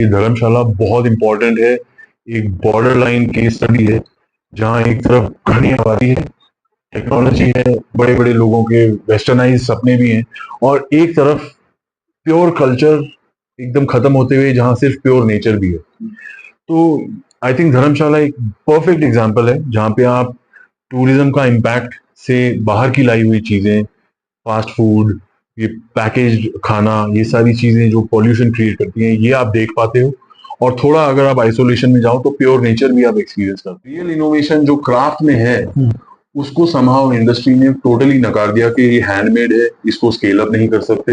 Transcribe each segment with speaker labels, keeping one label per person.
Speaker 1: ये धर्मशाला बहुत इंपॉर्टेंट है, एक बॉर्डर लाइन केस स्टडी है, जहाँ एक तरफ घनी आबादी है, टेक्नोलॉजी है, बड़े बड़े लोगों के वेस्टर्नाइज सपने भी हैं, और एक तरफ प्योर कल्चर एकदम खत्म होते हुए जहाँ सिर्फ प्योर नेचर भी है। तो आई थिंक धर्मशाला एक परफेक्ट एग्जाम्पल है जहाँ पे आप टूरिज्म का इम्पैक्ट से बाहर की लाई हुई चीजें, फास्ट फूड, ये पैकेज्ड खाना, ये सारी चीजें जो पॉल्यूशन क्रिएट करती हैं, ये आप देख पाते हो। और थोड़ा अगर आप आइसोलेशन में जाओ तो प्योर नेचर भी आप एक्सपीरियंस करते हो। रियल इनोवेशन जो क्राफ्ट में है उसको समहाउ इंडस्ट्री ने टोटली नकार दिया कि ये हैंडमेड है, इसको स्केल अप नहीं कर सकते,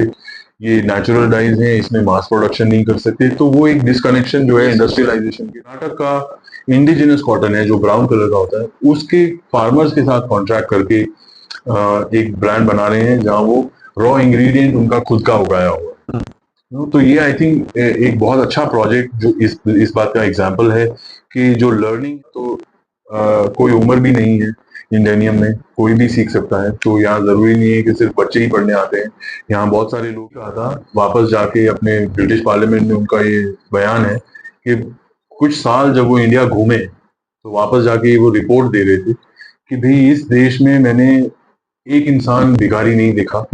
Speaker 1: ये नेचुरल डाइज है, इसमें मास प्रोडक्शन नहीं कर सकते। तो वो एक डिस्कनेक्शन जो है इंडस्ट्रियलाइजेशन के, कर्नाटक का इंडिजिनस कॉटन है जो ब्राउन कलर का होता है, उसके फार्मर्स के साथ कॉन्ट्रैक्ट करके एक ब्रांड बना रहे हैं जहां वो रॉ इंग्रेडिएंट उनका खुद का उगाया हुआ है। तो ये आई थिंक एक बहुत अच्छा प्रोजेक्ट जो इस बात का एग्जांपल है कि जो लर्निंग, तो कोई उम्र भी नहीं है, इंडेनियम में कोई भी सीख सकता है। तो यहाँ जरूरी नहीं है कि सिर्फ बच्चे ही पढ़ने आते हैं, यहाँ बहुत सारे लोग कहा था वापस जाके अपने ब्रिटिश पार्लियामेंट में उनका ये बयान है कि कुछ साल जब वो इंडिया घूमे तो वापस जाके वो रिपोर्ट दे रहे थे कि भाई इस देश में मैंने एक इंसान भिखारी नहीं देखा,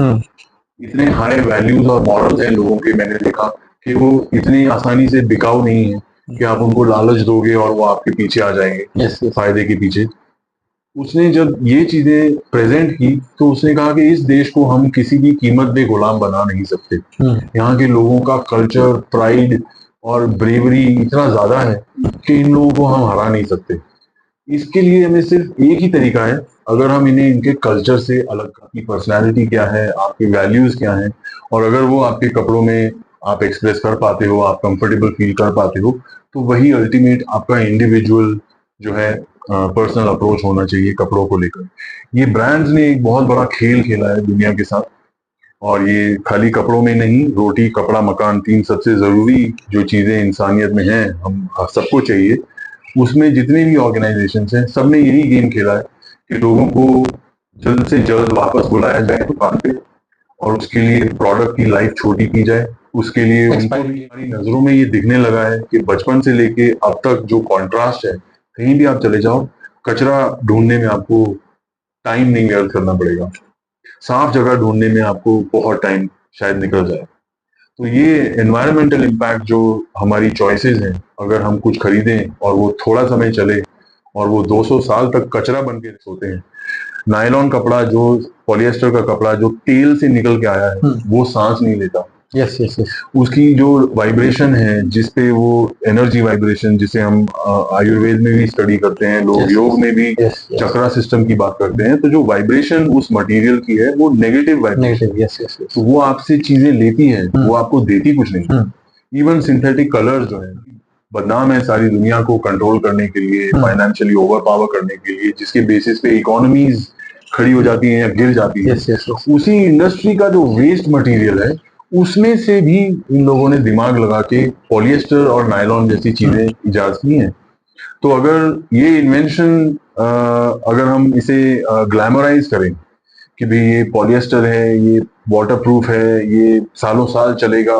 Speaker 1: इतने हाई वैल्यूज और मॉरल्स हैं लोगों के मैंने देखा कि वो इतनी आसानी से बिकाऊ नहीं है कि आप उनको लालच दोगे और वो आपके पीछे आ जाएंगे फायदे के पीछे। उसने जब ये चीजें प्रेजेंट की तो उसने कहा कि इस देश को हम किसी भी कीमत पे गुलाम बना नहीं सकते। यहाँ के लोगों का कल्चर, प्राइड और ब्रेवरी इतना ज्यादा है कि इन लोगों को हम हरा नहीं सकते। इसके लिए हमें सिर्फ एक ही तरीका है, अगर हम इन्हें इनके कल्चर से अलग, आपकी पर्सनैलिटी क्या है, आपके वैल्यूज क्या हैं, और अगर वो आपके कपड़ों में आप एक्सप्रेस कर पाते हो, आप कंफर्टेबल फील कर पाते हो, तो वही अल्टीमेट आपका इंडिविजुअल जो है पर्सनल अप्रोच होना चाहिए कपड़ों को लेकर। ये ब्रांड्स ने एक बहुत बड़ा खेल खेला है दुनिया के साथ, और ये खाली कपड़ों में नहीं, रोटी कपड़ा मकान, तीन सबसे जरूरी जो चीजें इंसानियत में हैं, हम सबको चाहिए, उसमें जितने भी ऑर्गेनाइजेशन हैं सबने यही गेम खेला है कि लोगों को जल्द से जल्द वापस बुलाया जाए दुकान पे, और उसके लिए प्रोडक्ट की लाइफ छोटी की जाए। उसके लिए उनको भी हमारी नजरों में ये दिखने लगा है कि बचपन से लेके अब तक जो कॉन्ट्रास्ट है, कहीं भी आप चले जाओ, कचरा ढूंढने में आपको टाइम नहीं व्यर्थ करना पड़ेगा, साफ जगह ढूंढने में आपको बहुत टाइम शायद निकल जाए। तो ये एनवायरमेंटल इम्पैक्ट जो हमारी चॉइसेस हैं, अगर हम कुछ खरीदें और वो थोड़ा समय चले और वो 200 साल तक कचरा बन के होते हैं। नायलॉन कपड़ा, जो पॉलिएस्टर का कपड़ा जो तेल से निकल के आया है, वो सांस नहीं लेता।
Speaker 2: Yes yes yes.
Speaker 1: उसकी जो वाइब्रेशन है, जिसपे वो एनर्जी वाइब्रेशन, जिसे हम आयुर्वेद में भी स्टडी करते हैं, लोग योग में भी चक्रा सिस्टम की बात करते हैं, तो जो वाइब्रेशन उस मटेरियल की है वो negative vibration.
Speaker 2: Yes yes yes.
Speaker 1: तो वो आपसे चीजें लेती है, वो आपको देती कुछ नहीं। इवन सिंथेटिक कलर्स जो है बदनाम है सारी दुनिया को कंट्रोल करने के लिए, फाइनेंशियली ओवर पावर करने के लिए, जिसके बेसिस पे इकोनॉमीज खड़ी हो जाती हैं या गिर जाती है। उसी इंडस्ट्री का जो वेस्ट मटेरियल है उसमें से भी इन लोगों ने दिमाग लगा के पॉलिएस्टर और नायलॉन जैसी चीजें इजाद की हैं। तो अगर ये इन्वेंशन, अगर हम इसे ग्लैमराइज करें कि भाई ये पॉलिएस्टर है, ये वाटर प्रूफ है, ये सालों साल चलेगा,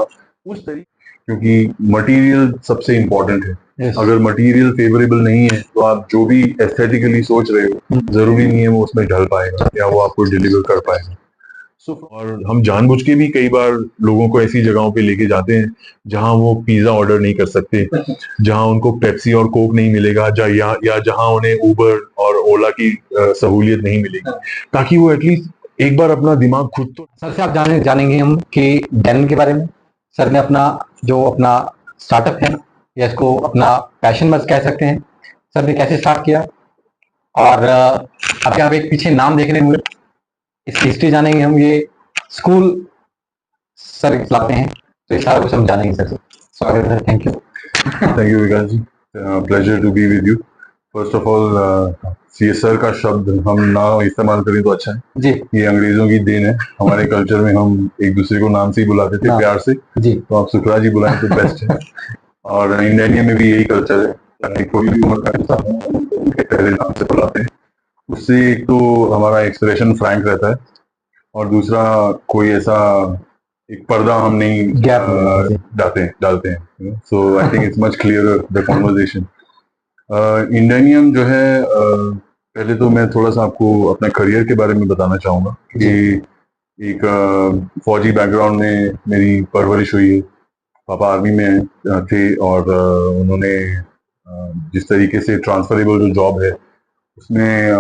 Speaker 1: उस तरीके, क्योंकि मटेरियल सबसे इंपॉर्टेंट है। अगर मटेरियल फेवरेबल नहीं है तो आप जो भी एस्थेटिकली सोच रहे हो, जरूरी नहीं है वो उसमें ढल पाएगा या वो आपको डिलीवर कर पाएगा। और हम जानबूझ के भी कई बार लोगों को ऐसी जगहों पे लेके जाते हैं जहां वो पिज्जा ऑर्डर नहीं कर सकते, जहां उनको पेप्सी और कोक नहीं मिलेगा, या जहां उन्हें उबर और ओला की सहूलियत नहीं मिलेगी, ताकि वो एटलीस्ट एक बार अपना दिमाग खुद तो।
Speaker 2: सर से आप जानेंगे हम कि डेनिम के बारे में। सर ने अपना स्टार्टअप है, या इसको अपना पैशन मत कह सकते हैं, सर ने कैसे स्टार्ट किया, और आप यहाँ पे एक पीछे नाम देखने मुझे, इसकी हिस्ट्री जानेंगे हम। ये स्कूल सर खिलाते हैं, तो सारा कुछ हम जानेंगे सर से। स्वागत है, thank
Speaker 1: you Vikas ji, pleasure to be with you. First of all CSR का शब्द हम ना इस्तेमाल करें तो अच्छा है
Speaker 2: जी।
Speaker 1: ये अंग्रेजों की देन है, हमारे कल्चर में हम एक दूसरे को नाम से ही बुलाते थे प्यार से
Speaker 2: जी।
Speaker 1: तो आप सुखराज जी बुलाएं तो बेस्ट है। और इंडिया में भी यही कल्चर है, कोई भी उम्र का इंसान पहले नाम से बुलाते हैं। उससे एक तो हमारा एक्सप्रेशन फ्रैंक रहता है, और दूसरा कोई ऐसा एक पर्दा हम नहीं
Speaker 2: गैप
Speaker 1: डालते हैं. So I think it's much clearer the conversation. इंडेनियम जो है, पहले तो मैं थोड़ा सा आपको अपने करियर के बारे में बताना चाहूँगा कि एक फौजी बैकग्राउंड में मेरी परवरिश हुई है. पापा आर्मी में थे और उन्होंने जिस तरीके से ट्रांसफरेबल जो जॉब है उसमें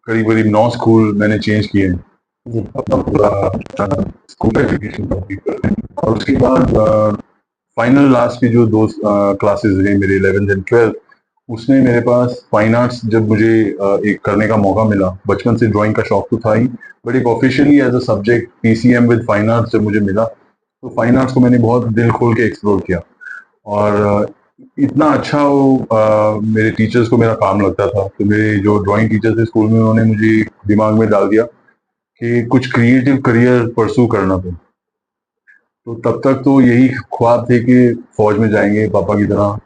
Speaker 1: करीब करीब 9 स्कूल मैंने चेंज किए हैं अपना पूरा स्कूल एजुकेशन कंप्लीट करने में. और उसके बाद फाइनल लास्ट की जो 2 क्लासेस रहे मेरे 11th एंड 12th, उसमें मेरे पास फाइन आर्ट्स जब मुझे एक करने का मौका मिला. बचपन से ड्राइंग का शौक तो था ही, बट एक officially as a subject PCM with fine arts जब मुझे मिला तो फाइन आर्ट्स को मैंने बहुत दिल खोल के एक्सप्लोर किया. और इतना अच्छा वो मेरे टीचर्स को मेरा काम लगता था. तो मेरे जो ड्राइंग टीचर थे स्कूल में, उन्होंने मुझे दिमाग में डाल दिया कि कुछ क्रिएटिव करियर परसू करना था. तो तब तक तो यही ख्वाब थे कि फौज में जाएंगे पापा की तरह,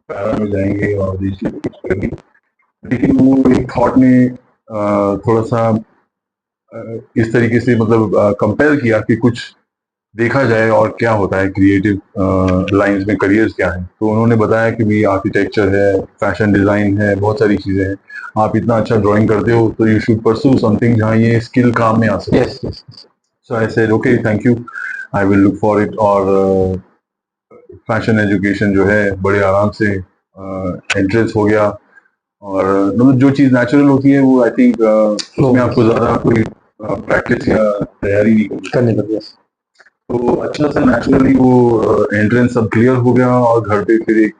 Speaker 1: पैरा में जाएंगे और देश के लिए कुछ करेंगे. लेकिन वो एक थॉट ने थोड़ा सा इस तरीके से मतलब कंपेल किया कि कुछ देखा जाए और क्या होता है क्रिएटिव लाइंस में, करियर्स क्या हैं. तो उन्होंने बताया कि भी आर्किटेक्चर है, फैशन डिज़ाइन है, बहुत सारी चीज़ें हैं. आप इतना अच्छा ड्राइंग करते हो तो यू शुड परसू समथिंग जहाँ ये स्किल काम में आ सके.
Speaker 2: Yes yes.
Speaker 1: So I said okay, thank you, I will look for it. और फैशन एजुकेशन जो है बड़े आराम से एंट्रेंस हो गया. और मतलब जो चीज़ नेचुरल होती है वो आई थिंक उसमें आपको ज़्यादा कोई प्रैक्टिस या तैयारी नहीं
Speaker 2: करनी पड़ती है.
Speaker 1: तो अच्छा सा नेचुरली वो एंट्रेंस सब क्लियर हो गया. और घर पे फिर एक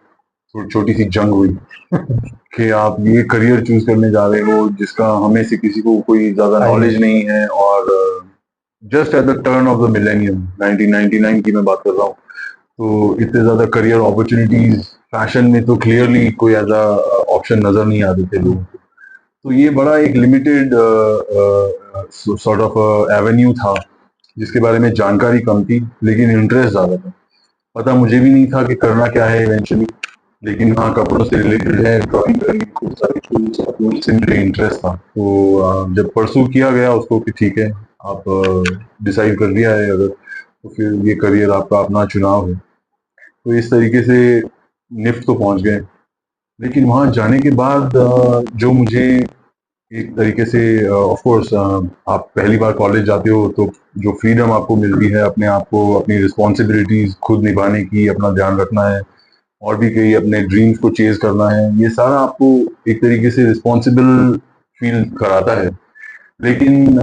Speaker 1: छोटी सी जंग हुई कि आप ये करियर चूज करने जा रहे हो जिसका हमें से किसी को कोई ज्यादा नॉलेज नहीं है. और just at the turn off the millennium 1999 की मैं बात कर रहा हूँ, तो इतने ज्यादा करियर अपॉर्चुनिटीज फैशन में तो क्लियरली कोई ऐसा ऑप्शन नजर नहीं आते थे लोगों को. तो ये बड़ा एक लिमिटेड सॉर्ट ऑफ एवेन्यू था जिसके बारे में जानकारी कम थी लेकिन इंटरेस्ट ज्यादा था. पता मुझे भी नहीं था कि करना क्या है इवेंचुअली, लेकिन हाँ कपड़ों से रिलेटेड है, ड्राइंग करने की खूब सारी टूल्स से मुझे इंटरेस्ट था. तो जब परसू किया गया उसको कि ठीक है आप डिसाइड कर लिया है अगर, तो फिर ये करियर आपका अपना चुनाव है. तो इस तरीके से निफ्ट तो पहुंच गए. लेकिन वहाँ जाने के बाद जो मुझे एक तरीके से ऑफ कोर्स आप पहली बार कॉलेज जाते हो तो जो फ्रीडम आपको मिलती है अपने आप को, अपनी रिस्पॉन्सिबिलिटीज खुद निभाने की, अपना ध्यान रखना है और भी कई अपने ड्रीम्स को चेज करना है, ये सारा आपको एक तरीके से रिस्पॉन्सिबल फील कराता है. लेकिन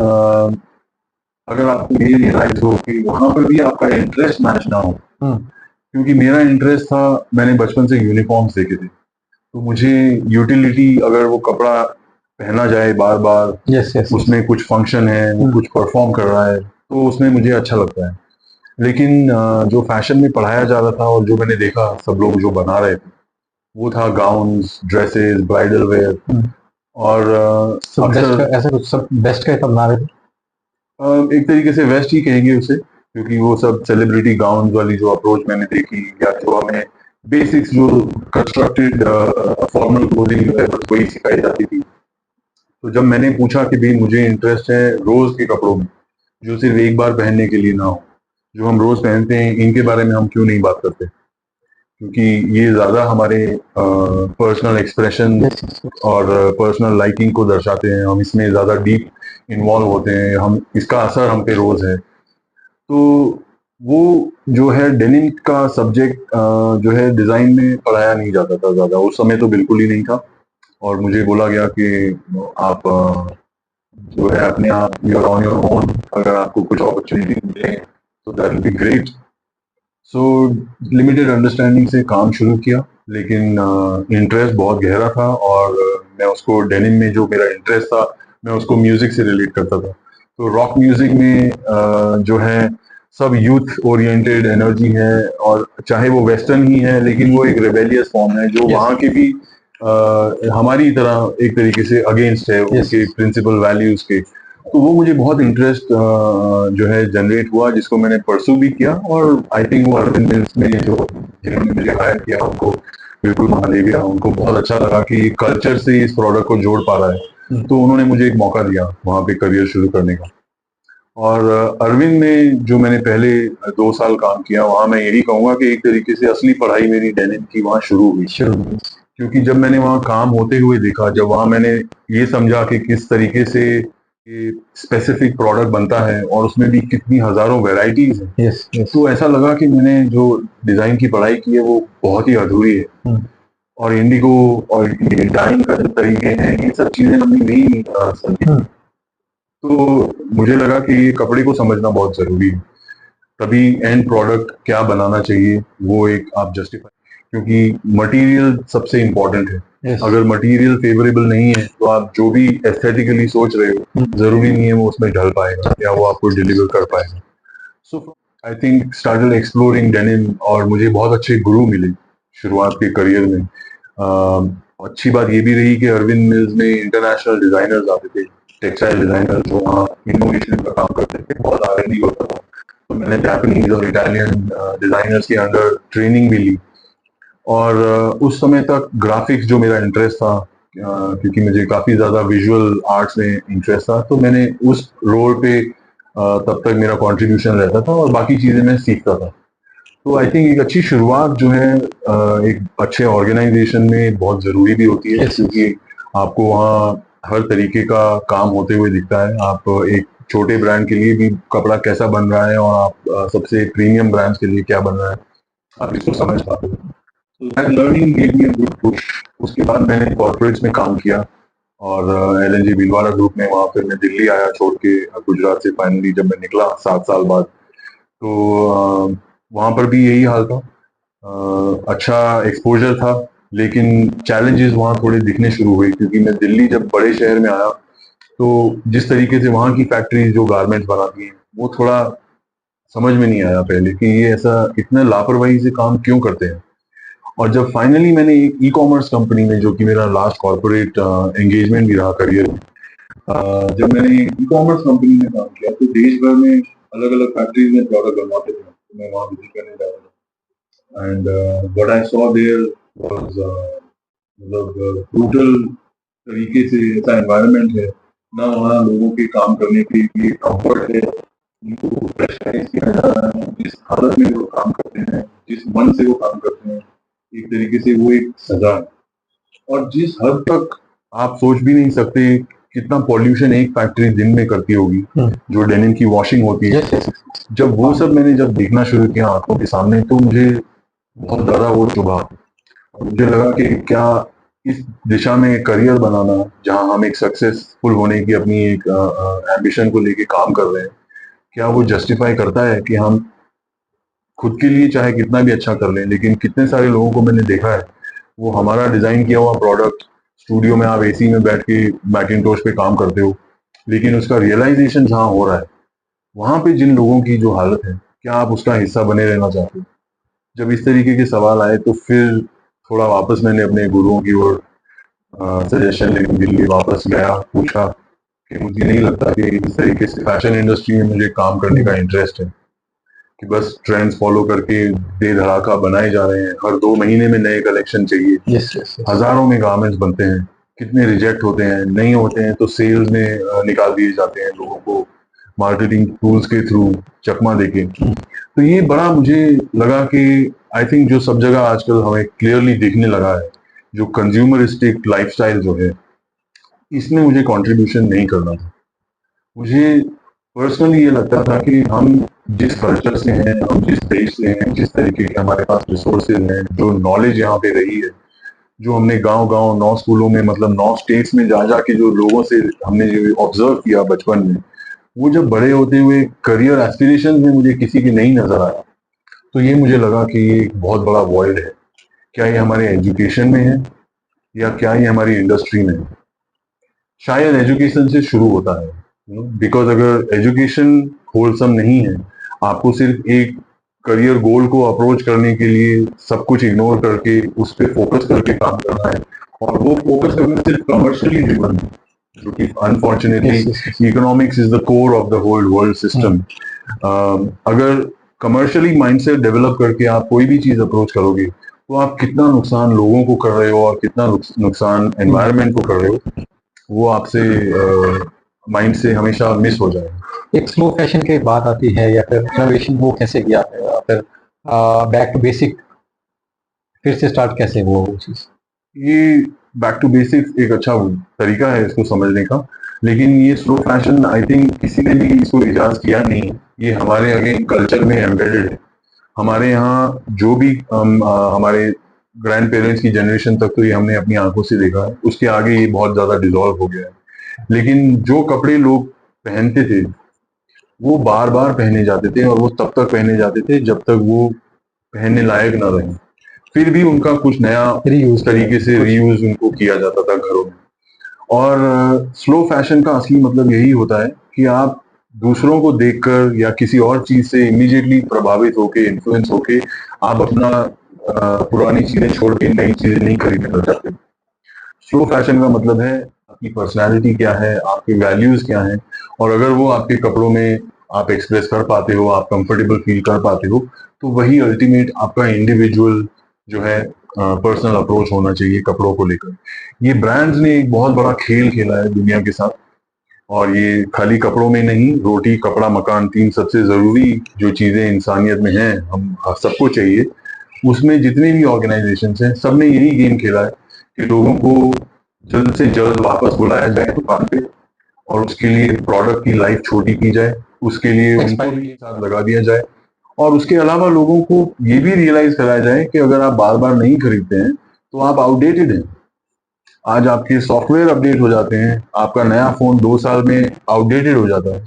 Speaker 1: अगर आपको ये रियलाइज हो कि वहां पर भी आपका इंटरेस्ट मैच ना हो, क्योंकि मेरा इंटरेस्ट था, मैंने बचपन से यूनिफॉर्म्स देखे थे तो मुझे यूटिलिटी, अगर वो कपड़ा पहना जाए बार बार,
Speaker 2: यस यस.
Speaker 1: उसमें कुछ फंक्शन है, वो कुछ परफॉर्म कर रहा है तो उसमें मुझे अच्छा लगता है. लेकिन जो फैशन में पढ़ाया जा रहा था और जो मैंने देखा सब लोग जो बना रहे थे वो था गाउन्स, ड्रेसेस, ब्राइडल वेयर. और अक्सर
Speaker 2: ऐसा कुछ सब बेस्ट का बना रहे थे.
Speaker 1: एक तरीके से वेस्ट ही कहेंगे उसे, क्योंकि वो सब सेलिब्रिटी गाउन वाली जो अप्रोच मैंने देखी, या जो हमें बेसिक्स जो कंस्ट्रक्टेड फॉर्मल क्लोथिंग जो है बस वही सिखाई जाती थी. तो जब मैंने पूछा कि भाई मुझे इंटरेस्ट है रोज के कपड़ों में जो सिर्फ एक बार पहनने के लिए ना हो, जो हम रोज पहनते हैं, इनके बारे में हम क्यों नहीं बात करते, क्योंकि ये ज्यादा हमारे पर्सनल एक्सप्रेशन और पर्सनल लाइकिंग को दर्शाते हैं, हम इसमें ज्यादा डीप इन्वॉल्व होते हैं, हम इसका असर हम पे रोज है. तो वो जो है डेनिम का सब्जेक्ट जो है डिजाइन में पढ़ाया नहीं जाता था ज्यादा, उस समय तो बिल्कुल ही नहीं था. और मुझे बोला गया कि आप जो है अपने आप you are on your own, अगर आपको कुछ अपॉर्चुनिटी मिले तो that will be great. So limited understanding से काम शुरू किया, लेकिन इंटरेस्ट बहुत गहरा था और मैं उसको डेनिम में जो मेरा इंटरेस्ट था मैं उसको म्यूजिक से रिलेट करता था. तो रॉक म्यूजिक में जो है सब यूथ ओरिएंटेड एनर्जी है, और चाहे वो वेस्टर्न ही है लेकिन वो एक रेबेलियस फॉर्म है जो वहाँ के भी हमारी तरह एक तरीके से अगेंस्ट है उनके प्रिंसिपल वैल्यूज के. तो वो मुझे बहुत इंटरेस्ट जो है जनरेट हुआ, जिसको मैंने परसू भी किया. और आई थिंक वो अरविंद मिल्स में जो जिन्होंने मुझे हायर किया उनको बिल्कुल वहाँ ले गया, उनको बहुत अच्छा लगा कि कल्चर से इस प्रोडक्ट को जोड़ पा रहा है. तो उन्होंने मुझे एक मौका दिया वहाँ पे करियर शुरू करने का. और अरविंद में जो मैंने पहले 2 साल काम किया, वहां मैं यही कहूंगा कि एक तरीके से असली पढ़ाई मेरी डेनिम की वहां शुरू हुई। क्योंकि जब मैंने वहां काम होते हुए देखा, जब वहां मैंने ये समझा कि किस तरीके से ये स्पेसिफिक प्रोडक्ट बनता है और उसमें भी कितनी हजारों वैरायटीज हैं, तो ऐसा लगा कि मैंने जो डिजाइन की पढ़ाई की है वो बहुत ही अधूरी है। और इंडिगो और ये डाइंग का जो तरीके हैं, ये सब चीजें हमने नहीं समझी। तो मुझे लगा कि ये कपड़े को समझना बहुत जरूरी है, तभी एंड प्रोडक्ट क्या बनाना चाहिए वो एक आप जस्टिफाई, क्योंकि मटेरियल सबसे इम्पोर्टेंट है। अगर मटेरियल फेवरेबल नहीं है तो आप जो भी एस्थेटिकली सोच रहे हो, जरूरी नहीं है वो उसमें ढल पाएगा या वो आपको डिलीवर कर पाएगा। So I think started exploring denim, और मुझे बहुत अच्छे गुरु मिले शुरुआत के करियर में। अच्छी बात ये भी रही कि अरविंद मिल्स में इंटरनेशनल डिजाइनर्स आते थे, टेक्सटाइल डिजाइनर जो वहाँ इनोवेशन का काम करते थे, बहुत R&D होता था। तो मैंने जापानीज और इटालियन डिजाइनर्स के अंडर ट्रेनिंग भी ली। और उस समय तक ग्राफिक्स जो मेरा इंटरेस्ट था, क्योंकि मुझे काफ़ी ज़्यादा विजुअल आर्ट्स में इंटरेस्ट था, तो मैंने उस रोल पे तब तक मेरा कंट्रीब्यूशन रहता था और बाकी चीज़ें मैं सीखता था। तो आई थिंक एक अच्छी शुरुआत जो है एक अच्छे ऑर्गेनाइजेशन में बहुत ज़रूरी भी होती है, क्योंकि आपको वहाँ हर तरीके का काम होते हुए दिखता है। आप एक छोटे ब्रांड के लिए भी कपड़ा कैसा बन रहा है और आप सबसे प्रीमियम ब्रांड्स के लिए क्या बन रहा है, आप इसको समझ पाते हो। तो that learning gave me a good push. उसके बाद मैंने कॉर्पोरेट्स में काम किया और LNG भीलवाड़ा ग्रुप में, वहाँ फिर मैं दिल्ली आया छोड़ के गुजरात से, फाइनली जब मैं निकला 7 साल बाद। तो वहाँ पर भी यही हाल था। अच्छा एक्सपोजर था, लेकिन चैलेंजेस वहाँ थोड़े दिखने शुरू हुए, क्योंकि मैं दिल्ली जब बड़े शहर में आया तो जिस तरीके से वहाँ की फैक्ट्रीज जो गारमेंट्स बनाती हैं वो थोड़ा समझ में नहीं आया पहले कि ये ऐसा इतना लापरवाही से काम क्यों करते हैं। और जब फाइनली मैंने एक ई-कॉमर्स कंपनी में, जो कि मेरा लास्ट कॉर्पोरेट एंगेजमेंट भी रहा करियर में, जब मैंने ई-कॉमर्स कंपनी में काम किया तो देश भर में अलग अलग फैक्ट्रीज में प्रोडक्ट बनवाते थे, तो मैं वहाँ विजिट करने जाता था। And what I saw there was मतलब ब्रूटल तरीके से ऐसा एनवायरनमेंट है ना, वहाँ लोगों के काम करने के लिए कंफर्ट है, उनको प्रेशराइज किया जा रहा है। जिस हालत में वो काम करते हैं, जिस मन से वो काम करते हैं, एक तरीके से वो एक सजा है। और जिस हद तक आप सोच भी नहीं सकते कितना पॉल्यूशन एक फैक्ट्री दिन में करती होगी, जो डेनिम की वॉशिंग होती है। जब वो सब मैंने जब देखना शुरू किया आंखों के सामने, तो मुझे बहुत ज्यादा वो चुभा और मुझे लगा कि क्या इस दिशा में करियर बनाना, जहां हम एक सक्सेसफुल होने की अपनी एक एम्बिशन को लेके काम कर रहे हैं, क्या वो जस्टिफाई करता है कि हम खुद के लिए चाहे कितना भी अच्छा कर लें, लेकिन कितने सारे लोगों को मैंने देखा है वो हमारा डिजाइन किया हुआ प्रोडक्ट, स्टूडियो में आप AC में बैठ के मैकिंटोश पे काम करते हो, लेकिन उसका रियलाइजेशन जहाँ हो रहा है, वहां पे जिन लोगों की जो हालत है, क्या आप उसका हिस्सा बने रहना चाहते हो? जब इस तरीके के सवाल आए तो फिर थोड़ा वापस मैंने अपने गुरुओं की ओर सजेशन लेने के लिए वापस गया, पूछा कि मुझे नहीं लगता कि इस तरीके से फैशन इंडस्ट्री में मुझे काम करने का इंटरेस्ट है, कि बस ट्रेंड्स फॉलो करके दे धड़ाका बनाए जा रहे हैं, हर 2 महीने में नए कलेक्शन चाहिए, हजारों में गारमेंट्स बनते हैं, कितने रिजेक्ट होते हैं, नहीं होते हैं तो सेल्स में निकाल दिए जाते हैं लोगों को मार्केटिंग टूल्स के थ्रू चकमा देके। तो ये बड़ा मुझे लगा कि आई थिंक जो सब जगह आजकल हमें क्लियरली दिखने लगा है, जो कंज्यूमरिस्टिक लाइफस्टाइल जो है, इसमें मुझे कंट्रीब्यूशन नहीं करना था। मुझे पर्सनली ये लगता था कि हम जिस कल्चर से हैं, हम जिस देश से हैं, जिस तरीके के हमारे पास रिसोर्सेज हैं, जो नॉलेज यहाँ पे रही है, जो हमने गांव-गांव 9 स्कूलों में, मतलब 9 स्टेट्स में जा के जो लोगों से हमने जो ऑब्जर्व किया बचपन में, वो जब बड़े होते हुए करियर एस्पिरेशन में मुझे किसी की नहीं नजर आया, तो ये मुझे लगा कि ये एक बहुत बड़ा वॉइड है। क्या ये हमारे एजुकेशन में है या क्या ये हमारी इंडस्ट्री में है? शायद एजुकेशन से शुरू होता है, बिकॉज अगर एजुकेशन होलसम नहीं है, आपको सिर्फ एक करियर गोल को अप्रोच करने के लिए सब कुछ इग्नोर करके उस पर फोकस करके काम करना है, और वो फोकस करना सिर्फ कमर्शियली ड्रिवन है, जो कि unfortunately economics is the core of the whole world system. अगर कमर्शियली माइंडसेट डेवलप करके आप कोई भी चीज अप्रोच करोगे, तो आप कितना नुकसान लोगों को कर रहे हो और कितना नुकसान एनवायरनमेंट को कर रहे हो, वो आपसे माइंड से हमेशा मिस हो जाएगा।
Speaker 2: एक स्लो फैशन की बात आती है या फिर इनोवेशन वो कैसे किया आपने, या फिर बैक टू बेसिक फिर से स्टार्ट कैसे हुआ वो चीज़?
Speaker 1: ये बैक टू बेसिक्स एक अच्छा तरीका है इसको समझने का, लेकिन ये स्लो फैशन आई थिंक किसी ने भी इसको इजाज किया नहीं है। ये हमारे अगेन कल्चर में एम्बेडेड है। हमारे यहाँ जो भी हमारे ग्रैंड पेरेंट्स की जनरेशन तक तो ये हमने अपनी आंखों से देखा है, उसके आगे ये बहुत ज्यादा डिसॉल्व हो गया है। लेकिन जो कपड़े लोग पहनते थे वो बार बार पहने जाते थे, और वो तब तक पहने जाते थे जब तक वो पहनने लायक ना रहे। फिर भी उनका कुछ नया
Speaker 2: रीयूज
Speaker 1: तरीके से रीयूज उनको किया जाता था घरों में। और स्लो फैशन का असली मतलब यही होता है कि आप दूसरों को देखकर या किसी और चीज से इमीडिएटली प्रभावित होके, इन्फ्लुएंस होके आप अपना पुरानी चीजें छोड़ के नई चीजें नहीं खरीदना चाहते। स्लो फैशन का मतलब है आपकी पर्सनालिटी क्या है, आपके वैल्यूज क्या हैं, और अगर वो आपके कपड़ों में आप एक्सप्रेस कर पाते हो, आप कंफर्टेबल फील कर पाते हो, तो वही अल्टीमेट आपका इंडिविजुअल जो है पर्सनल अप्रोच होना चाहिए कपड़ों को लेकर। ये ब्रांड्स ने एक बहुत बड़ा खेल खेला है दुनिया के साथ, और ये खाली कपड़ों में नहीं, रोटी कपड़ा मकान, तीन सबसे जरूरी जो चीजें इंसानियत में हैं, हम सबको चाहिए, उसमें जितने भी ऑर्गेनाइजेशन हैं सबने यही गेम खेला है कि लोगों को जल्द से जल्द वापस बुलाया जाए दुकान पे, और उसके लिए प्रोडक्ट की लाइफ छोटी की जाए, उसके लिए उनको भी एक साथ लगा दिया जाए, और उसके अलावा लोगों को ये भी रियलाइज कराया जाए कि अगर आप बार बार नहीं खरीदते हैं तो आप आउटडेटेड हैं। आज आपके सॉफ्टवेयर अपडेट हो जाते हैं, आपका नया फोन 2 साल में आउटडेटेड हो जाता है।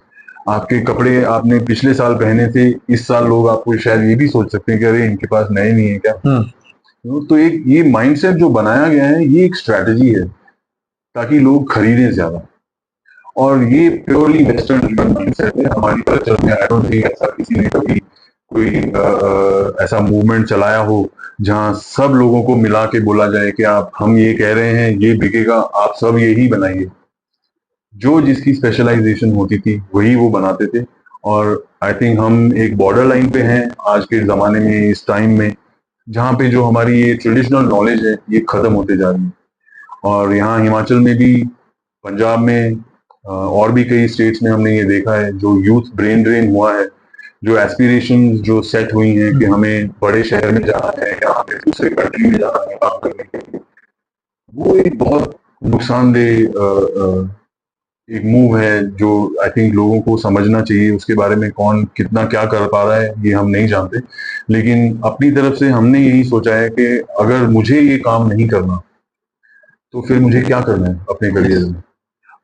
Speaker 1: आपके कपड़े आपने पिछले साल पहने थे, इस साल लोग आपको शायद ये भी सोच सकते हैं कि अरे इनके पास नए नहीं है क्या। तो एक ये माइंडसेट जो बनाया गया है, ये एक स्ट्रैटेजी है ताकि लोग खरीदें ज्यादा, और ये प्योरली वेस्टर्न माइंडसेट है। हमारी कल्चर में आई डोंट थिंक ऐसा किसी ने कभी कोई ऐसा मूवमेंट चलाया हो जहां सब लोगों को मिला के बोला जाए कि आप, हम ये कह रहे हैं ये बिकेगा, आप सब यही बनाइए। जो जिसकी स्पेशलाइजेशन होती थी वही वो बनाते थे, और आई थिंक हम एक बॉर्डर लाइन पे हैं आज के जमाने में, इस टाइम में, जहाँ पे जो हमारी ये ट्रेडिशनल नॉलेज है ये खत्म होते जा रही है। और यहाँ हिमाचल में भी, पंजाब में, और भी कई स्टेट्स में हमने ये देखा है, जो यूथ ब्रेन ड्रेन हुआ है, जो एस्पिरेशन जो सेट हुई हैं कि हमें बड़े शहर में जाना है, यहाँ पे दूसरे कंट्री में जाना है काम करने के लिए, वो एक बहुत नुकसानदेह एक मूव है जो आई थिंक लोगों को समझना चाहिए। उसके बारे में कौन कितना क्या कर पा रहा है ये हम नहीं जानते, लेकिन अपनी तरफ से हमने यही सोचा है कि अगर मुझे ये काम नहीं करना तो फिर मुझे क्या करना है अपने करियर में।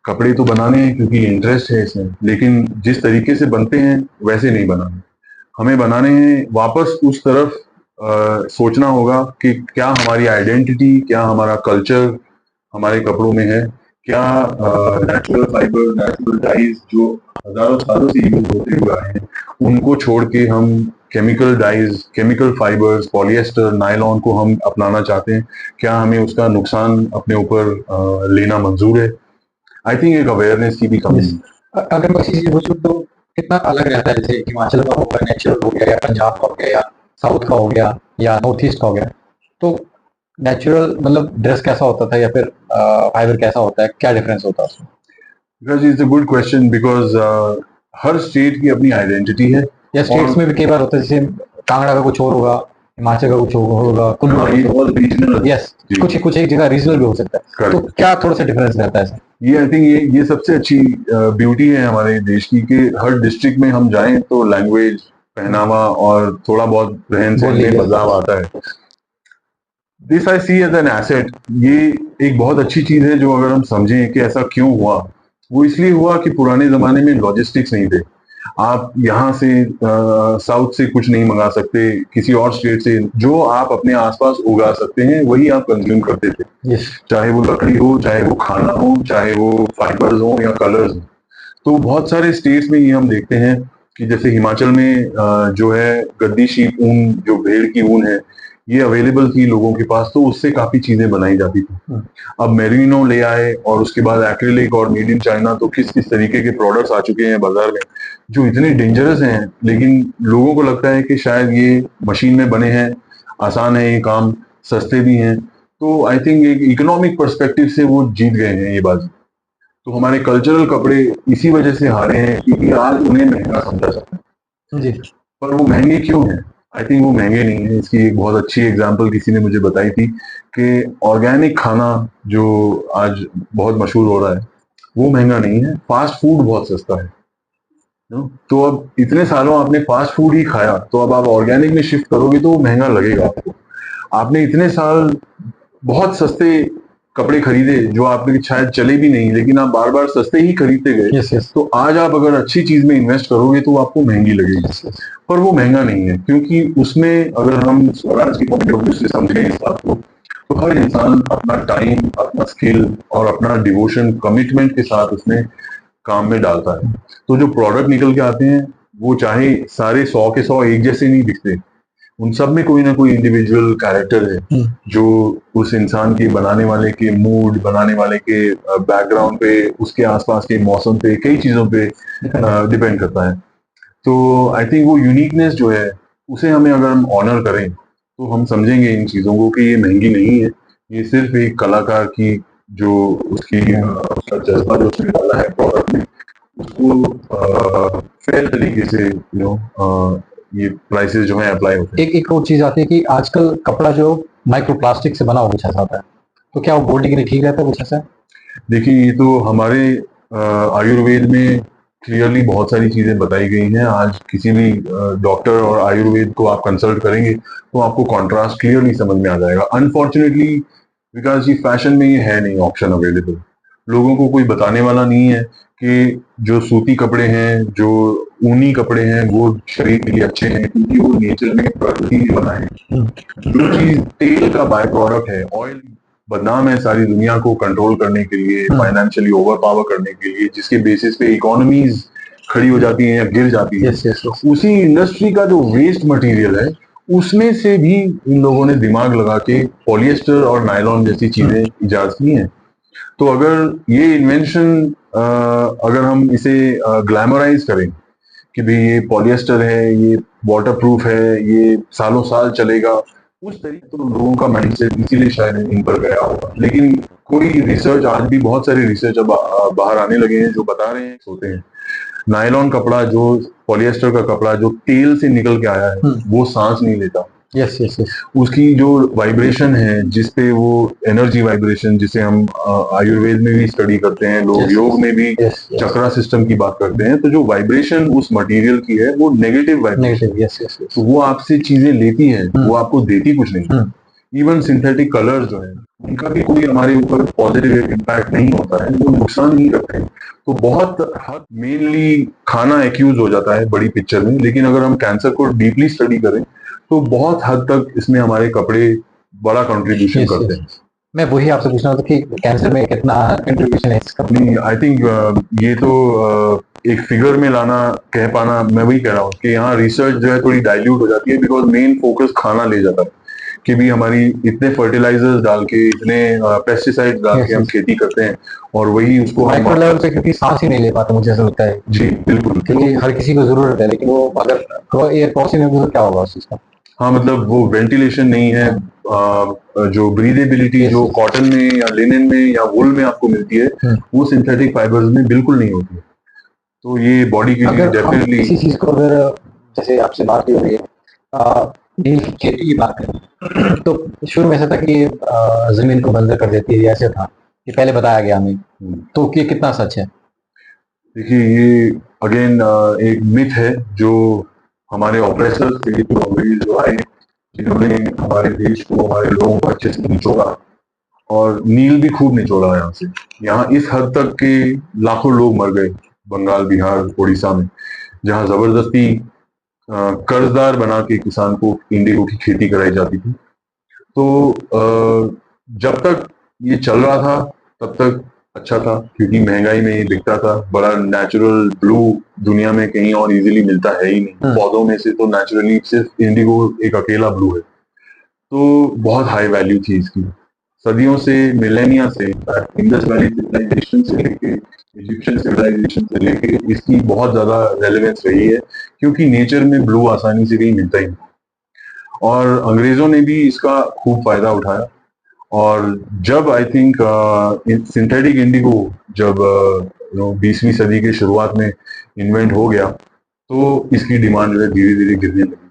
Speaker 1: कपड़े तो बनाने हैं क्योंकि इंटरेस्ट है इसमें, लेकिन जिस तरीके से बनते हैं वैसे नहीं बनाने। हमें बनाने हैं वापस उस तरफ, सोचना होगा कि क्या हमारी आइडेंटिटी, क्या हमारा कल्चर हमारे कपड़ों में है, क्या नेचुरल फाइबर, नेचुरल डाइज जो हजारों सालों से यूज होते हुए आए हैं, उनको छोड़ के हम chemical dyes, chemical fibres, polyester, nylon को हम अपनाना चाहते हैं। क्या हमें उसका नुकसान अपने ऊपर लेना मंजूर है? आई थिंक एक अवेयरनेस की भी कमी है।
Speaker 2: अगर मैं किसी पूछूं तो कितना अलग रहता है, जैसे हिमाचल का हो गया, नेचुरल हो गया, या पंजाब का हो गया, या साउथ का हो गया, या नॉर्थ ईस्ट का हो गया, तो नेचुरल मतलब ड्रेस कैसा होता था, या फिर फाइबर कैसा होता है, क्या डिफरेंस होता है उसमें?
Speaker 1: Because it's a good question, because her state की अपनी आइडेंटिटी है।
Speaker 2: या स्टेट्स में भी कई बार होता है, जैसे कांगड़ा का कुछ और होगा, हिमाचल का कुछ और होगा, कुल्लू
Speaker 1: हाँ,
Speaker 2: का
Speaker 1: ये
Speaker 2: कुछ
Speaker 1: बहुत रीजनल
Speaker 2: यस, कुछ कुछ एक जगह रीजनल भी हो सकता है, तो
Speaker 1: Correct.
Speaker 2: क्या थोड़ा सा डिफरेंस रहता है सर?
Speaker 1: ये आई थिंक ये सबसे अच्छी ब्यूटी है हमारे देश की, कि हर डिस्ट्रिक्ट में हम जाएं तो लैंग्वेज, पहनावा और थोड़ा बहुत रहन सहन
Speaker 2: बोली
Speaker 1: में
Speaker 2: जाए।
Speaker 1: बदलाव आता है। This I see as an asset. ये एक बहुत अच्छी चीज है, जो अगर हम समझें कि ऐसा क्यों हुआ, वो इसलिए हुआ कि पुराने जमाने में लॉजिस्टिक्स नहीं थे। आप यहाँ से साउथ से कुछ नहीं मंगा सकते, किसी और स्टेट से जो आप अपने आसपास उगा सकते हैं वही आप कंज्यूम करते थे।
Speaker 2: यस,
Speaker 1: चाहे वो लकड़ी हो, चाहे वो खाना हो, चाहे वो फाइबर्स हो या कलर्स हो। तो बहुत सारे स्टेट्स में ये हम देखते हैं कि जैसे हिमाचल में जो है गद्दी शीप ऊन, जो भेड़ की ऊन है, ये अवेलेबल थी लोगों के पास, तो उससे काफी चीजें बनाई जाती थी। अब मेरिनो ले आए, और उसके बाद एक्रिलिक और मेड इन चाइना, तो किस किस तरीके के प्रोडक्ट्स आ चुके हैं बाजार में जो इतने डेंजरस हैं, लेकिन लोगों को लगता है कि शायद ये मशीन में बने हैं, आसान है ये काम, सस्ते भी हैं। तो आई थिंक एक इकोनॉमिक पर्सपेक्टिव से वो जीत गए हैं ये बाजी। तो हमारे कल्चरल कपड़े इसी वजह से हारे हैं क्योंकि आज उन्हें महंगा समझा जाता है।
Speaker 2: जी।
Speaker 1: पर वो महंगे क्यों हैं? आई थिंक वो महंगे नहीं है। इसकी एक बहुत अच्छी एग्जांपल किसी ने मुझे बताई थी कि ऑर्गेनिक खाना जो आज बहुत मशहूर हो रहा है वो महंगा नहीं है, फास्ट फूड बहुत सस्ता है। तो अब इतने सालों आपने फास्ट फूड ही खाया, तो अब आप ऑर्गेनिक में शिफ्ट करोगे तो वो महंगा लगेगा आपको। आपने इतने साल बहुत सस्ते कपड़े खरीदे जो आपके शायद चले भी नहीं, लेकिन आप बार बार सस्ते ही खरीदते गए,
Speaker 2: यस यस
Speaker 1: तो आज आप अगर अच्छी चीज में इन्वेस्ट करोगे तो आपको महंगी लगेगी।
Speaker 2: Yes yes.
Speaker 1: पर वो महंगा नहीं है क्योंकि उसमें अगर हम स्वराज की पॉइंट ऑफ व्यू से समझें इस बात को, तो हर इंसान अपना टाइम, अपना स्किल और अपना डिवोशन, कमिटमेंट के साथ उसमें काम में डालता है। तो जो प्रोडक्ट निकल के आते हैं वो चाहे सारे 100 के 100 एक जैसे नहीं दिखते, उन सब में कोई ना कोई इंडिविजुअल कैरेक्टर है जो उस इंसान के बनाने वाले के मूड, बनाने वाले के बैकग्राउंड पे, उसके आसपास के मौसम पे, कई चीजों पे डिपेंड करता है। तो आई थिंक वो यूनिकनेस जो है उसे हमें अगर हम ऑनर करें तो हम समझेंगे इन चीजों को कि ये महंगी नहीं है, ये सिर्फ एक कलाकार की जो उसकी उसका जज्बा जो उसने डाला है प्रोडक्ट में, उसको फेयर तरीके से ये प्राइसेस जो है अप्लाई होते हैं।
Speaker 2: एक एक और चीज आती है कि आजकल कपड़ा जो माइक्रो प्लास्टिक से बना हुआ कुछ ऐसा आता है, तो क्या वो बॉडी के लिए ठीक रहता है कुछ ऐसा?
Speaker 1: देखिए, ये तो हमारे आयुर्वेद में क्लियरली बहुत सारी चीजें बताई गई हैं। आज किसी भी डॉक्टर और आयुर्वेद को आप कंसल्ट करेंगे तो आपको कॉन्ट्रास्ट क्लियरली समझ में आ जाएगा। अनफॉर्चुनेटली बिकॉज ये फैशन में ये है नहीं ऑप्शन अवेलेबल, लोगों को कोई बताने वाला नहीं है कि जो सूती कपड़े हैं, जो ऊनी कपड़े हैं, वो शरीर के लिए अच्छे हैं क्योंकि वो नेचर में प्रकृति ने बनाए हैं। जो चीज तेल का बाय प्रोडक्ट है, ऑयल बदनाम है सारी दुनिया को कंट्रोल करने के लिए, फाइनेंशियली ओवर पावर करने के लिए, जिसके बेसिस पे इकोनॉमीज खड़ी हो जाती हैं या गिर जाती हैं।
Speaker 2: Yes yes yes.
Speaker 1: उसी इंडस्ट्री का जो वेस्ट मटेरियल है उसमें से भी इन लोगों ने दिमाग लगा के पॉलिएस्टर और नायलॉन जैसी चीजें इजाद की हैं। तो अगर ये इन्वेंशन अगर हम इसे ग्लैमराइज करें कि भाई ये पॉलिएस्टर है, ये वाटर प्रूफ है, ये सालों साल चलेगा, उस तरीके तो लोगों का माइंडसेट इसीलिए शायद इन पर गया होगा। लेकिन कोई रिसर्च, आज भी बहुत सारे रिसर्च अब बाहर आने लगे हैं जो बता रहे हैं होते हैं नायलॉन कपड़ा, जो पॉलिएस्टर का कपड़ा जो तेल से निकल के आया है वो सांस नहीं लेता।
Speaker 2: Yes yes yes.
Speaker 1: उसकी जो वाइब्रेशन है, जिसपे वो एनर्जी वाइब्रेशन, जिसे हम आयुर्वेद में भी स्टडी करते हैं, लोग योग में भी चक्रा सिस्टम की बात करते हैं, तो जो वाइब्रेशन उस मटेरियल की है वो negative vibration,
Speaker 2: yes yes yes.
Speaker 1: तो वो आपसे चीजें लेती है, वो आपको देती कुछ नहीं। इवन सिंथेटिक कलर्स जो है उनका भी कोई हमारे ऊपर पॉजिटिव इम्पैक्ट नहीं होता है, वो नुकसान नहीं करते हैं। तो बहुत हद मेनली खाना एक्यूज हो जाता है बड़ी पिक्चर में, लेकिन अगर हम कैंसर को डीपली स्टडी करें तो बहुत हद तक इसमें हमारे कपड़े बड़ा कंट्रीब्यूशन करते हैं।
Speaker 2: मैं वही आपसे पूछना था कि कैंसर में कितना कंट्रीब्यूशन है इसका?
Speaker 1: नहीं, आई थिंक ये तो एक फिगर में लाना, कह पाना, मैं वही कह रहा हूँ कि यहाँ रिसर्च जो है थोड़ी डाइल्यूट हो जाती है बिकॉज मेन फोकस खाना ले जाता है कि भी हमारी इतने फर्टिलाइजर्स डाल के, इतने पेस्टिसाइड डाल के हम खेती करते हैं और वही उसको
Speaker 2: माइक्रो लेवल पे क्योंकि सांस ही नहीं ले पाते, मुझे ऐसा लगता है।
Speaker 1: जी बिल्कुल,
Speaker 2: क्योंकि हर किसी को जरूरत है, लेकिन वो अगर एयर पॉलिसी में क्या होगा उस चीज का?
Speaker 1: हाँ, मतलब वो वेंटिलेशन नहीं है, जो ब्रीदेबिलिटी जो कॉटन में या लिनन में या वुल में आपको मिलती है वो सिंथेटिक फाइबर्स में बिल्कुल नहीं होती है। तो ये बॉडी के लिए डेफिनेटली
Speaker 2: इसी चीज को अगर जैसे आपसे बात हो रही है नील की खेती की बात करें तो शुरू में ऐसा था कि जमीन को बंजर कर देती है, ऐसे था ये पहले बताया गया हमें, तो ये कितना सच है?
Speaker 1: देखिए, ये अगेन एक मिथ है जो हमारे ऑपरेसर्स थे, जो अंग्रेज जो आए, जिन्होंने हमारे देश को, हमारे लोगों को अच्छे से निचोड़ा और नील भी खूब निचोड़ा यहाँ से। यहाँ इस हद तक के लाखों लोग मर गए बंगाल, बिहार, उड़ीसा में, जहाँ जबरदस्ती कर्जदार बना के किसान को इंडिगो की खेती कराई जाती थी। तो जब तक ये चल रहा था तब तक अच्छा था क्योंकि महंगाई में ये दिखता था। बड़ा नेचुरल ब्लू दुनिया में कहीं और इजीली मिलता है ही नहीं, पौधों में से तो नेचुरली सिर्फ इंडिगो एक अकेला ब्लू है। तो बहुत हाई वैल्यू थी इसकी, सदियों से, मिलेनिया से, इंडस वैली सिविलाइजेशन से लेके इजिप्शियन सिविलाइजेशन से लेके इसकी बहुत ज्यादा रेलेवेंस रही है क्योंकि नेचर में ब्लू आसानी से कहीं मिलता ही नहीं। और अंग्रेजों ने भी इसका खूब फायदा उठाया और जब आई थिंक सिंथेटिक इंडिगो जब 20वीं सदी की शुरुआत में इन्वेंट हो गया, तो इसकी डिमांड जो है धीरे धीरे गिरने लगी।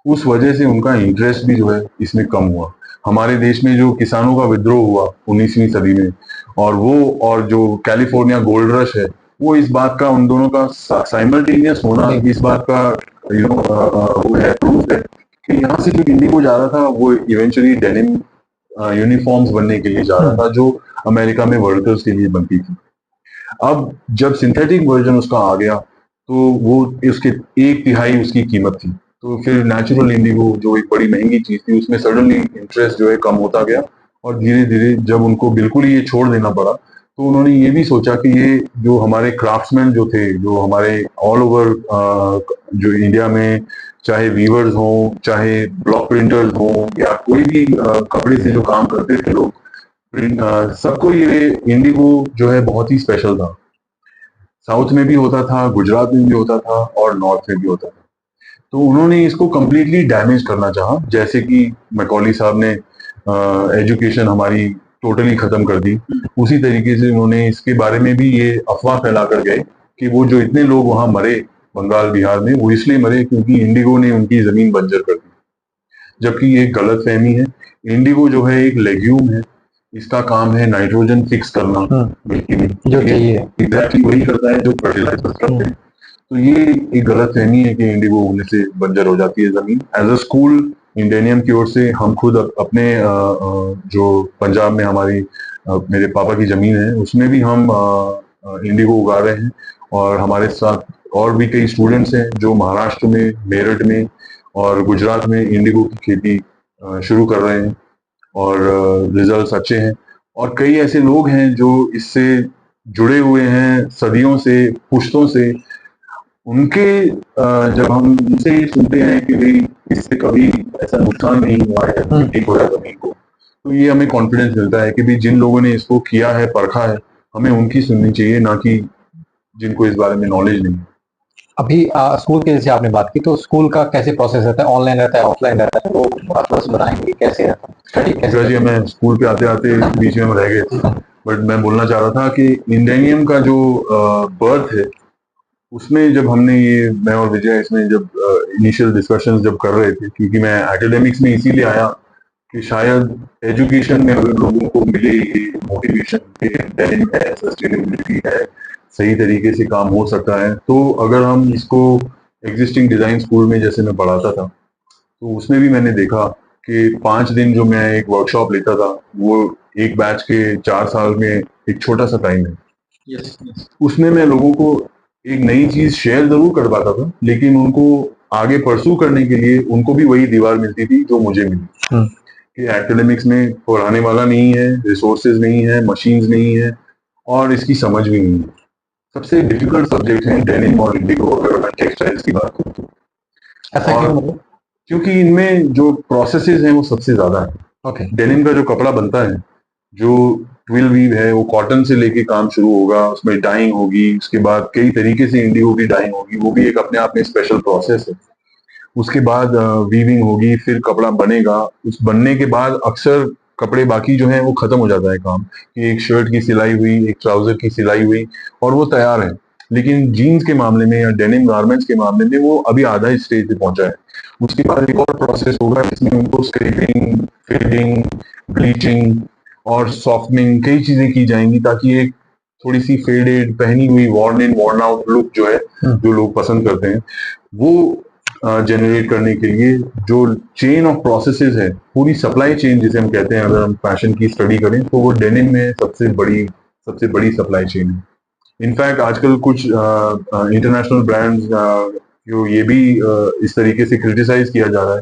Speaker 1: उस वजह से उनका इंटरेस्ट भी जो है इसमें कम हुआ। हमारे देश में जो किसानों का विद्रोह हुआ 19वीं सदी में, और जो कैलिफोर्निया गोल्ड रश है, वो इस बात का, उन दोनों का साइमल्टेनियस होना इस बात का वो है, प्रूफ है कि यहाँ से जो इंडिगो जा रहा था वो इवेंचुअली डेनिम यूनिफॉर्म्स बनने के लिए जा रहा था, जो अमेरिका में वर्कर्स के लिए बनती थी। अब जब सिंथेटिक वर्जन उसका आ गया, तो वो उसके 1/3 उसकी कीमत थी। तो फिर नेचुरल इंडिगो जो एक बड़ी महंगी चीज थी, उसमें सडनली इंटरेस्ट जो है कम होता गया, और धीरे धीरे जब उनको बिल्कुल ही ये छोड़ देना पड़ा, तो उन्होंने ये भी सोचा कि ये जो हमारे क्राफ्ट्समैन जो थे, जो हमारे ऑल ओवर जो इंडिया में, चाहे वीवर्स हों, चाहे ब्लॉक प्रिंटर्स हों, या कोई भी कपड़े से जो काम करते थे लोग, सबको ये इंडिगो जो है बहुत ही स्पेशल था। साउथ में भी होता था, गुजरात में भी होता था, और नॉर्थ में भी होता था। तो उन्होंने इसको कंप्लीटली डैमेज करना चाहा, जैसे कि मैकॉली साहब ने एजुकेशन हमारी टोटली खत्म कर दी। उसी तरीके से उन्होंने इसके बारे में भी ये अफवाह फैला कर गए कि वो जो इतने लोग वहां मरे बंगाल बिहार में, वो इसलिए मरे क्योंकि इंडिगो ने उनकी जमीन बंजर कर दी। जबकि ये गलत फहमी है। इंडिगो जो है एक लेग्यूम है, इसका काम है नाइट्रोजन फिक्स करना मिट्टी में,
Speaker 2: जो चाहिए
Speaker 1: एग्जैक्टली वही करता है जो फर्टिलाइजर करते हैं। तो ये एक गलत फहमी है कि इंडिगो होने से बंजर हो जाती है जमीन। एज अ स्कूल इंडेनियम की ओर से हम खुद अपने जो पंजाब में हमारी मेरे पापा की जमीन है, उसमें भी हम इंडिगो उगा रहे हैं, और हमारे साथ और भी कई स्टूडेंट्स हैं जो महाराष्ट्र में, मेरठ में और गुजरात में इंडिगो की खेती शुरू कर रहे हैं, और रिजल्ट्स अच्छे हैं। और कई ऐसे लोग हैं जो इससे जुड़े हुए हैं सदियों से, पुश्तों से। उनके जब हम उनसे ये सुनते हैं कि भाई इससे कभी ऐसा नुकसान नहीं हुआ है, ठीक हो रहा है जमीन को, तो ये हमें कॉन्फिडेंस मिलता है कि भाई जिन लोगों ने इसको किया है, परखा है, हमें उनकी सुननी चाहिए, ना कि जिनको इस बारे में नॉलेज नहीं है।
Speaker 2: अभी स्कूल के जैसे आपने बात की, तो स्कूल का कैसे प्रोसेस रहता है? ऑनलाइन रहता है, ऑफलाइन रहता है? वो आप थोड़ा सा बताएंगे कैसे रहता है स्टडी कैसे?
Speaker 1: जी, मैं स्कूल पे आते आते बीच में हम रह गए थे, बट मैं बोलना चाह रहा था कि इंडेनियम का जो बर्थ है, उसमें जब हमने ये, मैं और विजय इसमें जब इनिशियल डिस्कशंस जब कर रहे थे, क्योंकि मैं एकेडमिक्स में इसीलिए आया कि शायद एजुकेशन में अगर लोगों को मिले ये मोटिवेशन के डेनिम है, सस्टेनेबिलिटी है, सही तरीके से काम हो सकता है, तो अगर हम इसको एग्जिस्टिंग डिजाइन स्कूल में जैसे मैं पढ़ाता था, तो उसमें भी मैंने देखा कि 5 दिन जो मैं एक वर्कशॉप लेता था, वो एक बैच के 4 साल में एक छोटा सा टाइम है।
Speaker 2: यस
Speaker 1: उसमें मैं लोगों को एक नई चीज शेयर जरूर कर पाता था, लेकिन उनको आगे परसू करने के लिए उनको भी वही दीवार मिलती थी जो मुझे मिली, कि एकेडमिक्स में पढ़ाने वाला नहीं है, रिसोर्सेज नहीं है, मशीन्स नहीं है, और इसकी समझ भी नहीं है। सबसे डिफिकल्ट सब्जेक्ट है डेनिम और इंडिगो, अगर मैं टेक्सटाइल्स की बात करूँ तो।
Speaker 2: ऐसा क्यों
Speaker 1: और
Speaker 2: मतलब?
Speaker 1: क्योंकि इनमें जो प्रोसेसेस हैं वो सबसे ज्यादा है।
Speaker 2: ओके
Speaker 1: डेनिम का जो कपड़ा बनता है, जो ट्विल वीव है, वो कॉटन से लेके काम शुरू होगा, उसमें डाइंग होगी, उसके बाद कई तरीके से इंडिगो की डाइंग होगी, वो भी एक अपने आप में स्पेशल प्रोसेस है। उसके बाद वीविंग होगी, फिर कपड़ा बनेगा। उस बनने के बाद अक्सर कपड़े बाकी जो है वो खत्म हो जाता है काम, कि एक शर्ट की सिलाई हुई, एक ट्राउजर की सिलाई हुई, और वो तैयार है। लेकिन जीन्स के मामले में या डेनिम गारमेंट्स के मामले में वो अभी आधा स्टेज पे पहुंचा है। उसके बाद एक और प्रोसेस होगा जिसमें उनको स्क्रेपिंग, फिटिंग, ब्लीचिंग और सॉफ्टनिंग, कई चीजें की जाएंगी, ताकि एक थोड़ी सी फेडेड, पहनी हुई, वॉर्न इन वॉर्न आउट लुक जो है, जो लोग पसंद करते हैं, वो जनरेट करने के लिए जो चेन ऑफ प्रोसेसेस है, पूरी सप्लाई चेन जिसे हम कहते हैं, अगर हम फैशन की स्टडी करें, तो वो डेनिम में सबसे बड़ी सप्लाई चेन है। इनफैक्ट आजकल कुछ इंटरनेशनल ब्रांड्स जो ये भी इस तरीके से क्रिटिसाइज किया जा रहा है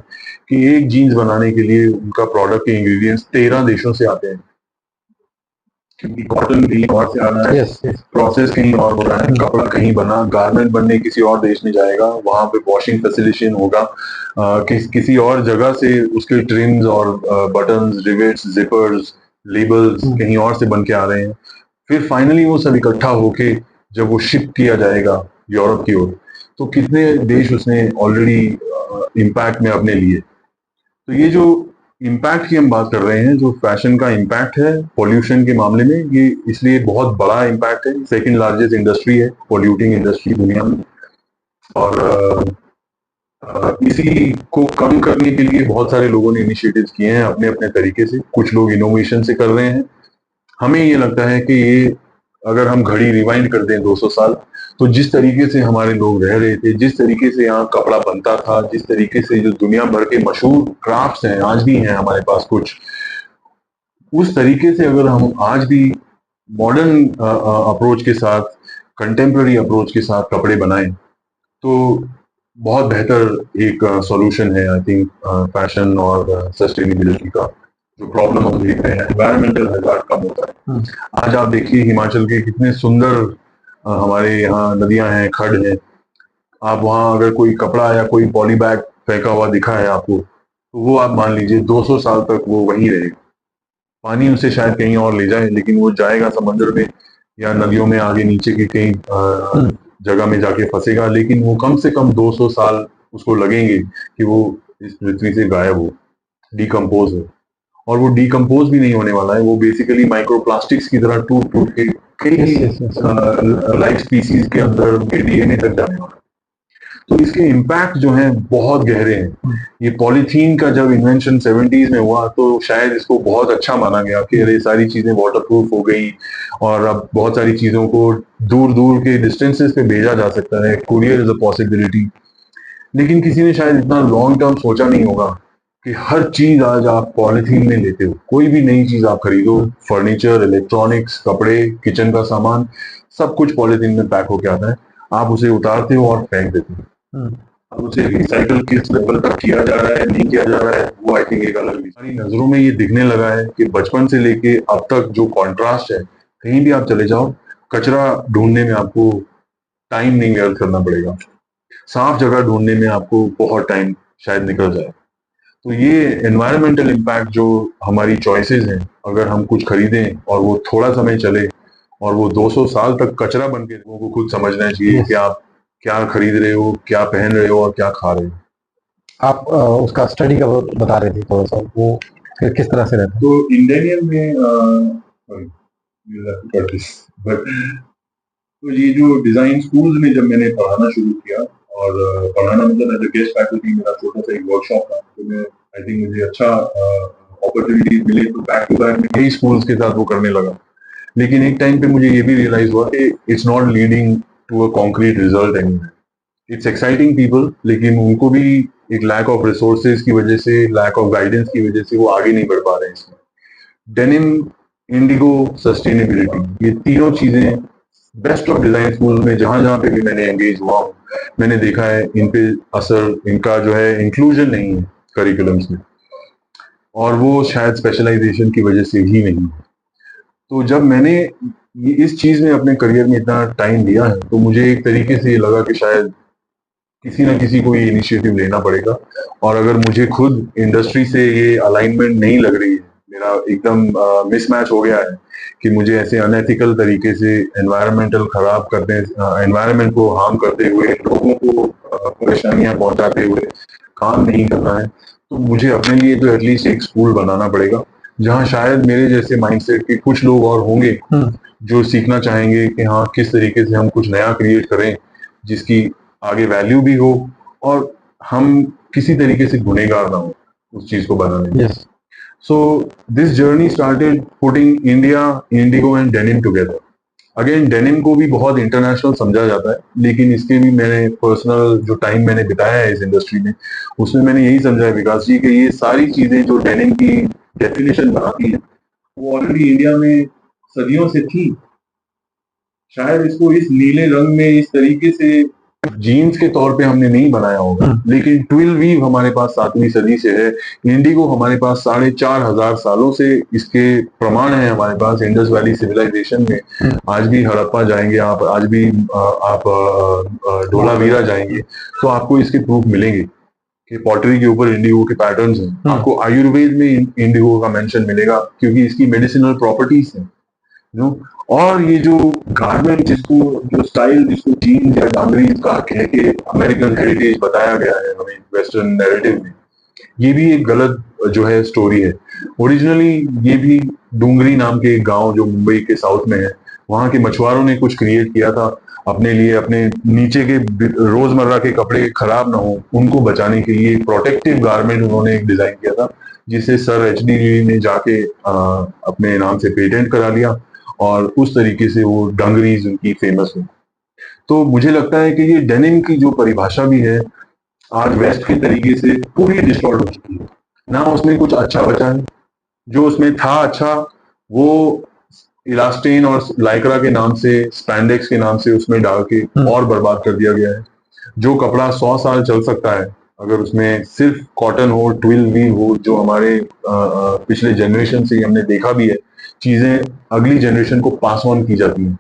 Speaker 1: कि एक जीन्स बनाने के लिए उनका प्रोडक्ट के इंग्रेडिएंट्स 13 देशों से आते हैं, क्योंकि कॉटन कहीं और से आ रहा है,
Speaker 2: यस यस
Speaker 1: प्रोसेस कहीं और हो रहा है, कपड़ा कहीं बना, गारमेंट बनने किसी और देश में जाएगा, वहां पे वॉशिंग फैसिलिटेशन होगा, किसी और जगह से उसके ट्रिम्स और बटन्स, रिवेट्स, जिपर्स, लेबल्स कहीं और से बन के आ रहे हैं। फिर फाइनली वो सब इकट्ठा होके जब वो शिप किया जाएगा यूरोप की ओर, तो कितने देश उसने ऑलरेडी इम्पैक्ट में अपने लिए। तो ये जो इम्पैक्ट की हम बात कर रहे हैं, जो फैशन का इम्पैक्ट है पॉल्यूशन के मामले में, ये इसलिए बहुत बड़ा इम्पैक्ट है। सेकंड लार्जेस्ट इंडस्ट्री है, पॉल्यूटिंग इंडस्ट्री दुनिया में। और इसी को कम करने के लिए बहुत सारे लोगों ने इनिशिएटिव्स किए हैं अपने अपने तरीके से। कुछ लोग इनोवेशन से कर रहे हैं। हमें ये लगता है कि ये, अगर हम घड़ी रिवाइंड कर दें 200 साल, तो जिस तरीके से हमारे लोग रह रहे थे, जिस तरीके से यहाँ कपड़ा बनता था, जिस तरीके से जो दुनिया भर के मशहूर क्राफ्ट्स हैं, आज भी हैं हमारे पास कुछ, उस तरीके से अगर हम आज भी मॉडर्न अप्रोच के साथ, कंटेम्प्ररी अप्रोच के साथ कपड़े बनाएं, तो बहुत बेहतर एक सॉल्यूशन है, आई थिंक, फैशन और सस्टेनेबिलिटी का जो प्रॉब्लम हम देख रहे हैं, एनवायरमेंटल हैजार्ड कम होता है। आज आप देखिए हिमाचल के कितने सुंदर हमारे यहाँ नदियां हैं, खड्ड हैं। आप वहाँ अगर कोई कपड़ा या कोई पॉली बैग फेंका हुआ दिखा है आपको, तो वो आप मान लीजिए 200 साल तक वो वहीं रहेगा। पानी उसे शायद कहीं और ले जाए, लेकिन वो जाएगा समंदर में या नदियों में, आगे नीचे की कहीं जगह में जाके फंसेगा, लेकिन वो कम से कम 200 साल उसको लगेंगे कि वो इस पृथ्वी से गायब हो, डिकम्पोज हो। और वो डिकम्पोज भी नहीं होने वाला है, वो बेसिकली माइक्रोप्लास्टिक्स की तरह टूट टूट के कई लाइफ स्पीसीज के अंदर डीएनए तक जाने वाला है। तो इसके इम्पैक्ट जो हैं बहुत गहरे हैं। ये पॉलीथीन का जब इन्वेंशन 70s में हुआ, तो शायद इसको बहुत अच्छा माना गया कि अरे सारी चीजें वाटरप्रूफ हो गई और अब बहुत सारी चीजों को दूर दूर के डिस्टेंसेस पे भेजा जा सकता है, कुरियर इज अ पॉसिबिलिटी। लेकिन किसी ने शायद इतना लॉन्ग टर्म सोचा नहीं होगा कि हर चीज आज आप पॉलीथीन में लेते हो। कोई भी नई चीज आप खरीदो, फर्नीचर, इलेक्ट्रॉनिक्स, कपड़े, किचन का सामान, सब कुछ पॉलीथीन में पैक होके आता है। आप उसे उतारते हो और फेंक देते हो। अब उसे रिसाइकल किस लेवल तक किया जा रहा है, नहीं किया जा रहा है, वो आई थिंक एक अलग विषय। हमारी नजरों में ये दिखने लगा है कि बचपन से लेके अब तक जो कॉन्ट्रास्ट है, कहीं भी आप चले जाओ, कचरा ढूंढने में आपको टाइम नहीं व्यर्थ करना पड़ेगा, साफ जगह ढूंढने में आपको बहुत टाइम शायद निकल जाए। तो ये एनवायरमेंटल इम्पैक्ट जो हमारी चॉइसेस हैं, अगर हम कुछ खरीदें और वो थोड़ा समय चले और वो 200 साल तक कचरा बन के, लोगों को खुद समझना चाहिए कि आप क्या खरीद रहे हो, क्या पहन रहे हो और क्या खा रहे हो।
Speaker 2: आप उसका स्टडी का बता रहे थे थोड़ा सा, वो फिर किस तरह से रहता है?
Speaker 1: तो इंडियन में sorry, you'll have to cut this, but तो ये जो डिजाइन स्कूल्स में जब मैंने पढ़ाना शुरू किया, और पढ़ाना मतलब एज अ गेस्ट फैकल्टी, मेरा छोटा सा एक वर्कशॉप था, तो मैं आई थिंक मुझे अच्छा अपॉर्चुनिटी मिले, तो बैक टू बैक कई स्कूल्स के साथ वो करने लगा। लेकिन एक टाइम पे मुझे ये भी रियलाइज हुआ कि it's not leading to a concrete result anywhere. It's exciting people, लेकिन उनको भी एक लैक ऑफ रिसोर्सेज की वजह से, लैक ऑफ गाइडेंस की वजह से वो आगे नहीं बढ़ पा रहे हैं इसमें। डेनिम, इंडिगो, सस्टेनेबिलिटी, ये तीनों चीजें बेस्ट ऑफ डिजाइन स्कूल में जहां जहां पे भी मैंने एंगेज हुआ हूं, मैंने देखा है इन पे असर, इनका जो है इंक्लूजन नहीं है करिकुलम्स में, और वो शायद स्पेशलाइजेशन की वजह से ही नहीं। तो जब मैंने इस चीज में अपने करियर में इतना टाइम दिया है, तो मुझे एक तरीके से ये लगा कि शायद किसी ना किसी को ये इनिशिएटिव लेना पड़ेगा। और अगर मुझे खुद इंडस्ट्री से ये अलाइनमेंट नहीं लग रही है, मेरा एकदम मिसमैच हो गया है कि मुझे ऐसे अनएथिकल तरीके से एनवायरमेंटल खराब करते, एनवायरमेंट को हार्म करते हुए, लोगों को परेशानियां पहुंचाते हुए काम नहीं करना है, तो मुझे अपने लिए तो एटलीस्ट एक स्कूल बनाना पड़ेगा, जहाँ शायद मेरे जैसे माइंडसेट के कुछ लोग और होंगे जो सीखना चाहेंगे कि हाँ, किस तरीके से हम कुछ नया क्रिएट करें जिसकी आगे वैल्यू भी हो, और हम किसी तरीके से गुनहगार ना हो उस चीज को बनाने में।
Speaker 2: Yes.
Speaker 1: So this journey started putting India, Indigo and denim together. Again denim को भी बहुत इंटरनेशनल समझा जाता है, लेकिन इसके भी मैंने पर्सनल जो टाइम मैंने बिताया है इस इंडस्ट्री में, उसमें मैंने यही समझा है विकास जी कि ये सारी चीजें जो डेनिम की डेफिनेशन बनाती हैं, वो ऑलरेडी इंडिया में सदियों से थी। शायद इसको इस नीले रंग में इस तरीके से जीन्स के तौर पे हमने नहीं बनाया होगा, लेकिन ट्विल वीव हमारे पास 7वीं सदी से है। इंडिगो हमारे पास 4,500 सालों से इसके प्रमाण है हमारे पास इंडस वैली सिविलाइजेशन में। आज भी हड़प्पा जाएंगे आप, आज भी आप धोलावीरा जाएंगे, तो आपको इसके प्रूफ मिलेंगे कि पॉटरी के ऊपर इंडिगो के पैटर्न्स हैं। आपको आयुर्वेद में इंडिगो का मेंशन मिलेगा, क्योंकि इसकी मेडिसिनल प्रॉपर्टीज हैं, नो। और ये जो गारमेंट, जिसको जो स्टाइल, जिसको जीन्स या डांगरीज का कह के अमेरिकन हेरिटेज बताया गया है हमें वेस्टर्न नैरेटिव में, ये भी एक गलत जो है स्टोरी है। ओरिजिनली ये भी डूंगरी नाम के एक गांव जो मुंबई के साउथ में है, वहां के मछुआरों ने कुछ क्रिएट किया था अपने लिए, अपने नीचे के रोजमर्रा के कपड़े खराब ना हो उनको बचाने के लिए एक प्रोटेक्टिव गारमेंट उन्होंने एक डिजाइन किया था, जिसे सर एच.डी. ने जाके अपने नाम से पेटेंट करा लिया, और उस तरीके से वो डंगरीज उनकी फेमस हुई। तो मुझे लगता है कि ये डेनिम की जो परिभाषा भी है आज वेस्ट के तरीके से पूरी डिस्टॉर्ट हो चुकी है, ना उसमें कुछ अच्छा बचा है। जो उसमें था अच्छा, वो इलास्टेन और लाइक्रा के नाम से, स्पैंडेक्स के नाम से उसमें डाल के और बर्बाद कर दिया गया है। जो कपड़ा 100 साल चल सकता है अगर उसमें सिर्फ कॉटन हो, ट्विल वीव हो, जो हमारे पिछले जनरेशन से हमने देखा भी है, चीजें अगली जनरेशन को पास ऑन की जाती हैं।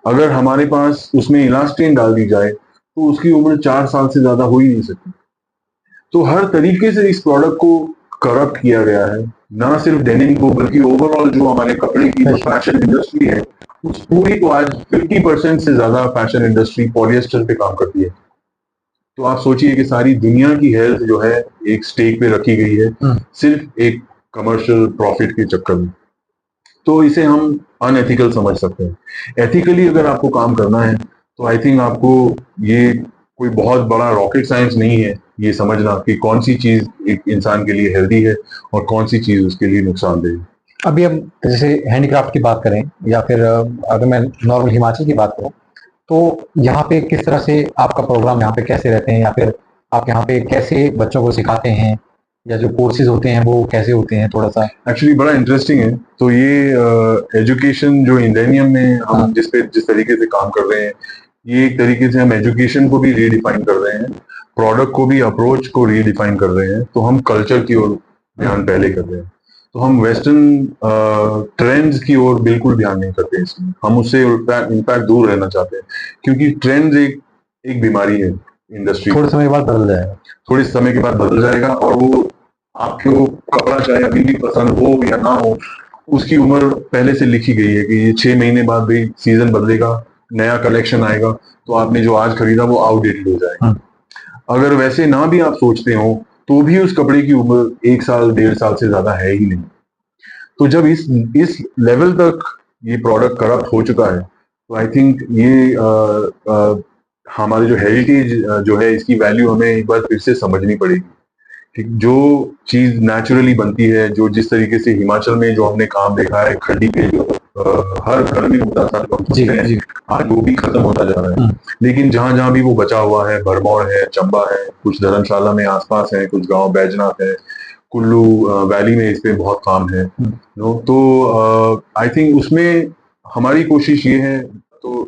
Speaker 1: अगर हमारे पास उसमें इलास्टेन डाल दी जाए तो उसकी उम्र 4 साल से ज्यादा हो ही नहीं सकती। तो हर तरीके से इस प्रोडक्ट को करप्ट किया गया है, ना सिर्फ डेनिम को बल्कि ओवरऑल जो हमारे कपड़े की जो फैशन इंडस्ट्री है उस पूरी को आज 50% से ज्यादा फैशन इंडस्ट्री पॉलिएस्टर पे काम करती है। तो आप सोचिए कि सारी दुनिया की हेल्थ जो है एक स्टेक पे रखी गई है सिर्फ एक कमर्शियल प्रॉफिट के चक्कर में। तो इसे हम अनएथिकल समझ सकते हैं। एथिकली अगर आपको काम करना है तो आई थिंक आपको ये कोई बहुत बड़ा रॉकेट साइंस नहीं है ये समझना कि कौन सी चीज एक इंसान के लिए हेल्दी है और कौन सी चीज उसके लिए नुकसानदेह है।
Speaker 2: अभी हम जैसे हैंडीक्राफ्ट की बात करें या फिर अगर मैं नॉर्मल हिमाचल की बात करूं, तो यहाँ पे किस तरह से आपका प्रोग्राम यहाँ पे कैसे रहते हैं, या फिर आप यहाँ पे कैसे बच्चों को सिखाते हैं, या जो कोर्सेज होते हैं वो कैसे होते हैं, थोड़ा सा।
Speaker 1: एक्चुअली बड़ा इंटरेस्टिंग है। तो ये एजुकेशन जो इंडेनियम में हम जिस तरीके से काम कर रहे हैं, ये एक तरीके से हम एजुकेशन को भी रीडिफाइन कर रहे हैं, प्रोडक्ट को भी, अप्रोच को रीडिफाइन कर रहे हैं। तो हम कल्चर की ओर ध्यान पहले कर रहे हैं। तो हम वेस्टर्न ट्रेंड्स की ओर बिल्कुल ध्यान नहीं करते इसमें, हम उससे इनफैक्ट दूर रहना चाहते हैं, क्योंकि ट्रेंड्स एक बीमारी है इंडस्ट्री।
Speaker 2: थोड़े समय के बाद बदल जाएगा,
Speaker 1: थोड़े समय के बाद बदल जाएगा, और वो आपको कपड़ा चाहे अभी भी पसंद हो या ना हो, उसकी उम्र पहले से लिखी गई है कि ये 6 महीने बाद भी सीजन बदलेगा, नया कलेक्शन आएगा, तो आपने जो आज खरीदा वो आउटडेटेड हो जाएगा। अगर वैसे ना भी आप सोचते हो तो भी उस कपड़े की उम्र 1 साल 1.5 साल से ज्यादा है ही नहीं। तो जब इस लेवल तक ये प्रोडक्ट करप्ट हो चुका है तो आई थिंक ये हमारे जो हेरिटेज जो है इसकी वैल्यू हमें एक बार फिर से समझनी पड़ेगी। ठीक, जो चीज नेचुरली बनती है, जो जिस तरीके से हिमाचल में जो हमने काम देखा है खड्डी पे जो हर घर में होता था, आज वो भी खत्म होता जा रहा है। लेकिन जहां जहां भी वो बचा हुआ है, भरमौर है, चंबा है, कुछ धर्मशाला में आसपास है, कुछ गांव बैजनाथ है, कुल्लू वैली में इस पे बहुत काम है। तो आई थिंक उसमें हमारी कोशिश ये है, तो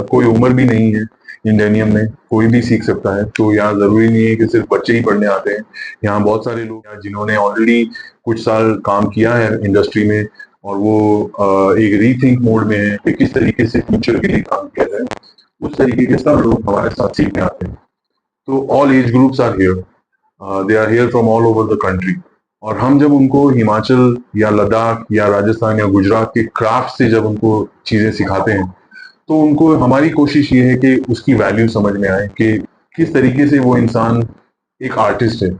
Speaker 1: कोई उम्र भी नहीं है, इंडेनियम में कोई भी सीख सकता है। तो यहाँ जरूरी नहीं है कि सिर्फ बच्चे ही पढ़ने आते हैं, यहाँ बहुत सारे लोग हैं जिन्होंने ऑलरेडी कुछ साल काम किया है इंडस्ट्री में, और वो एक रीथिंक मोड में है कि किस तरीके से फ्यूचर के लिए काम किया जाए। उस तरीके के सब लोग हमारे साथ सीखने आते हैं। तो all age groups are here, they are here from all over the country. और हम जब उनको हिमाचल या लद्दाख या राजस्थान या गुजरात के क्राफ्ट से जब उनको चीजें सिखाते हैं, तो उनको हमारी कोशिश ये है कि उसकी वैल्यू समझ में आए कि किस तरीके से वो इंसान एक आर्टिस्ट है,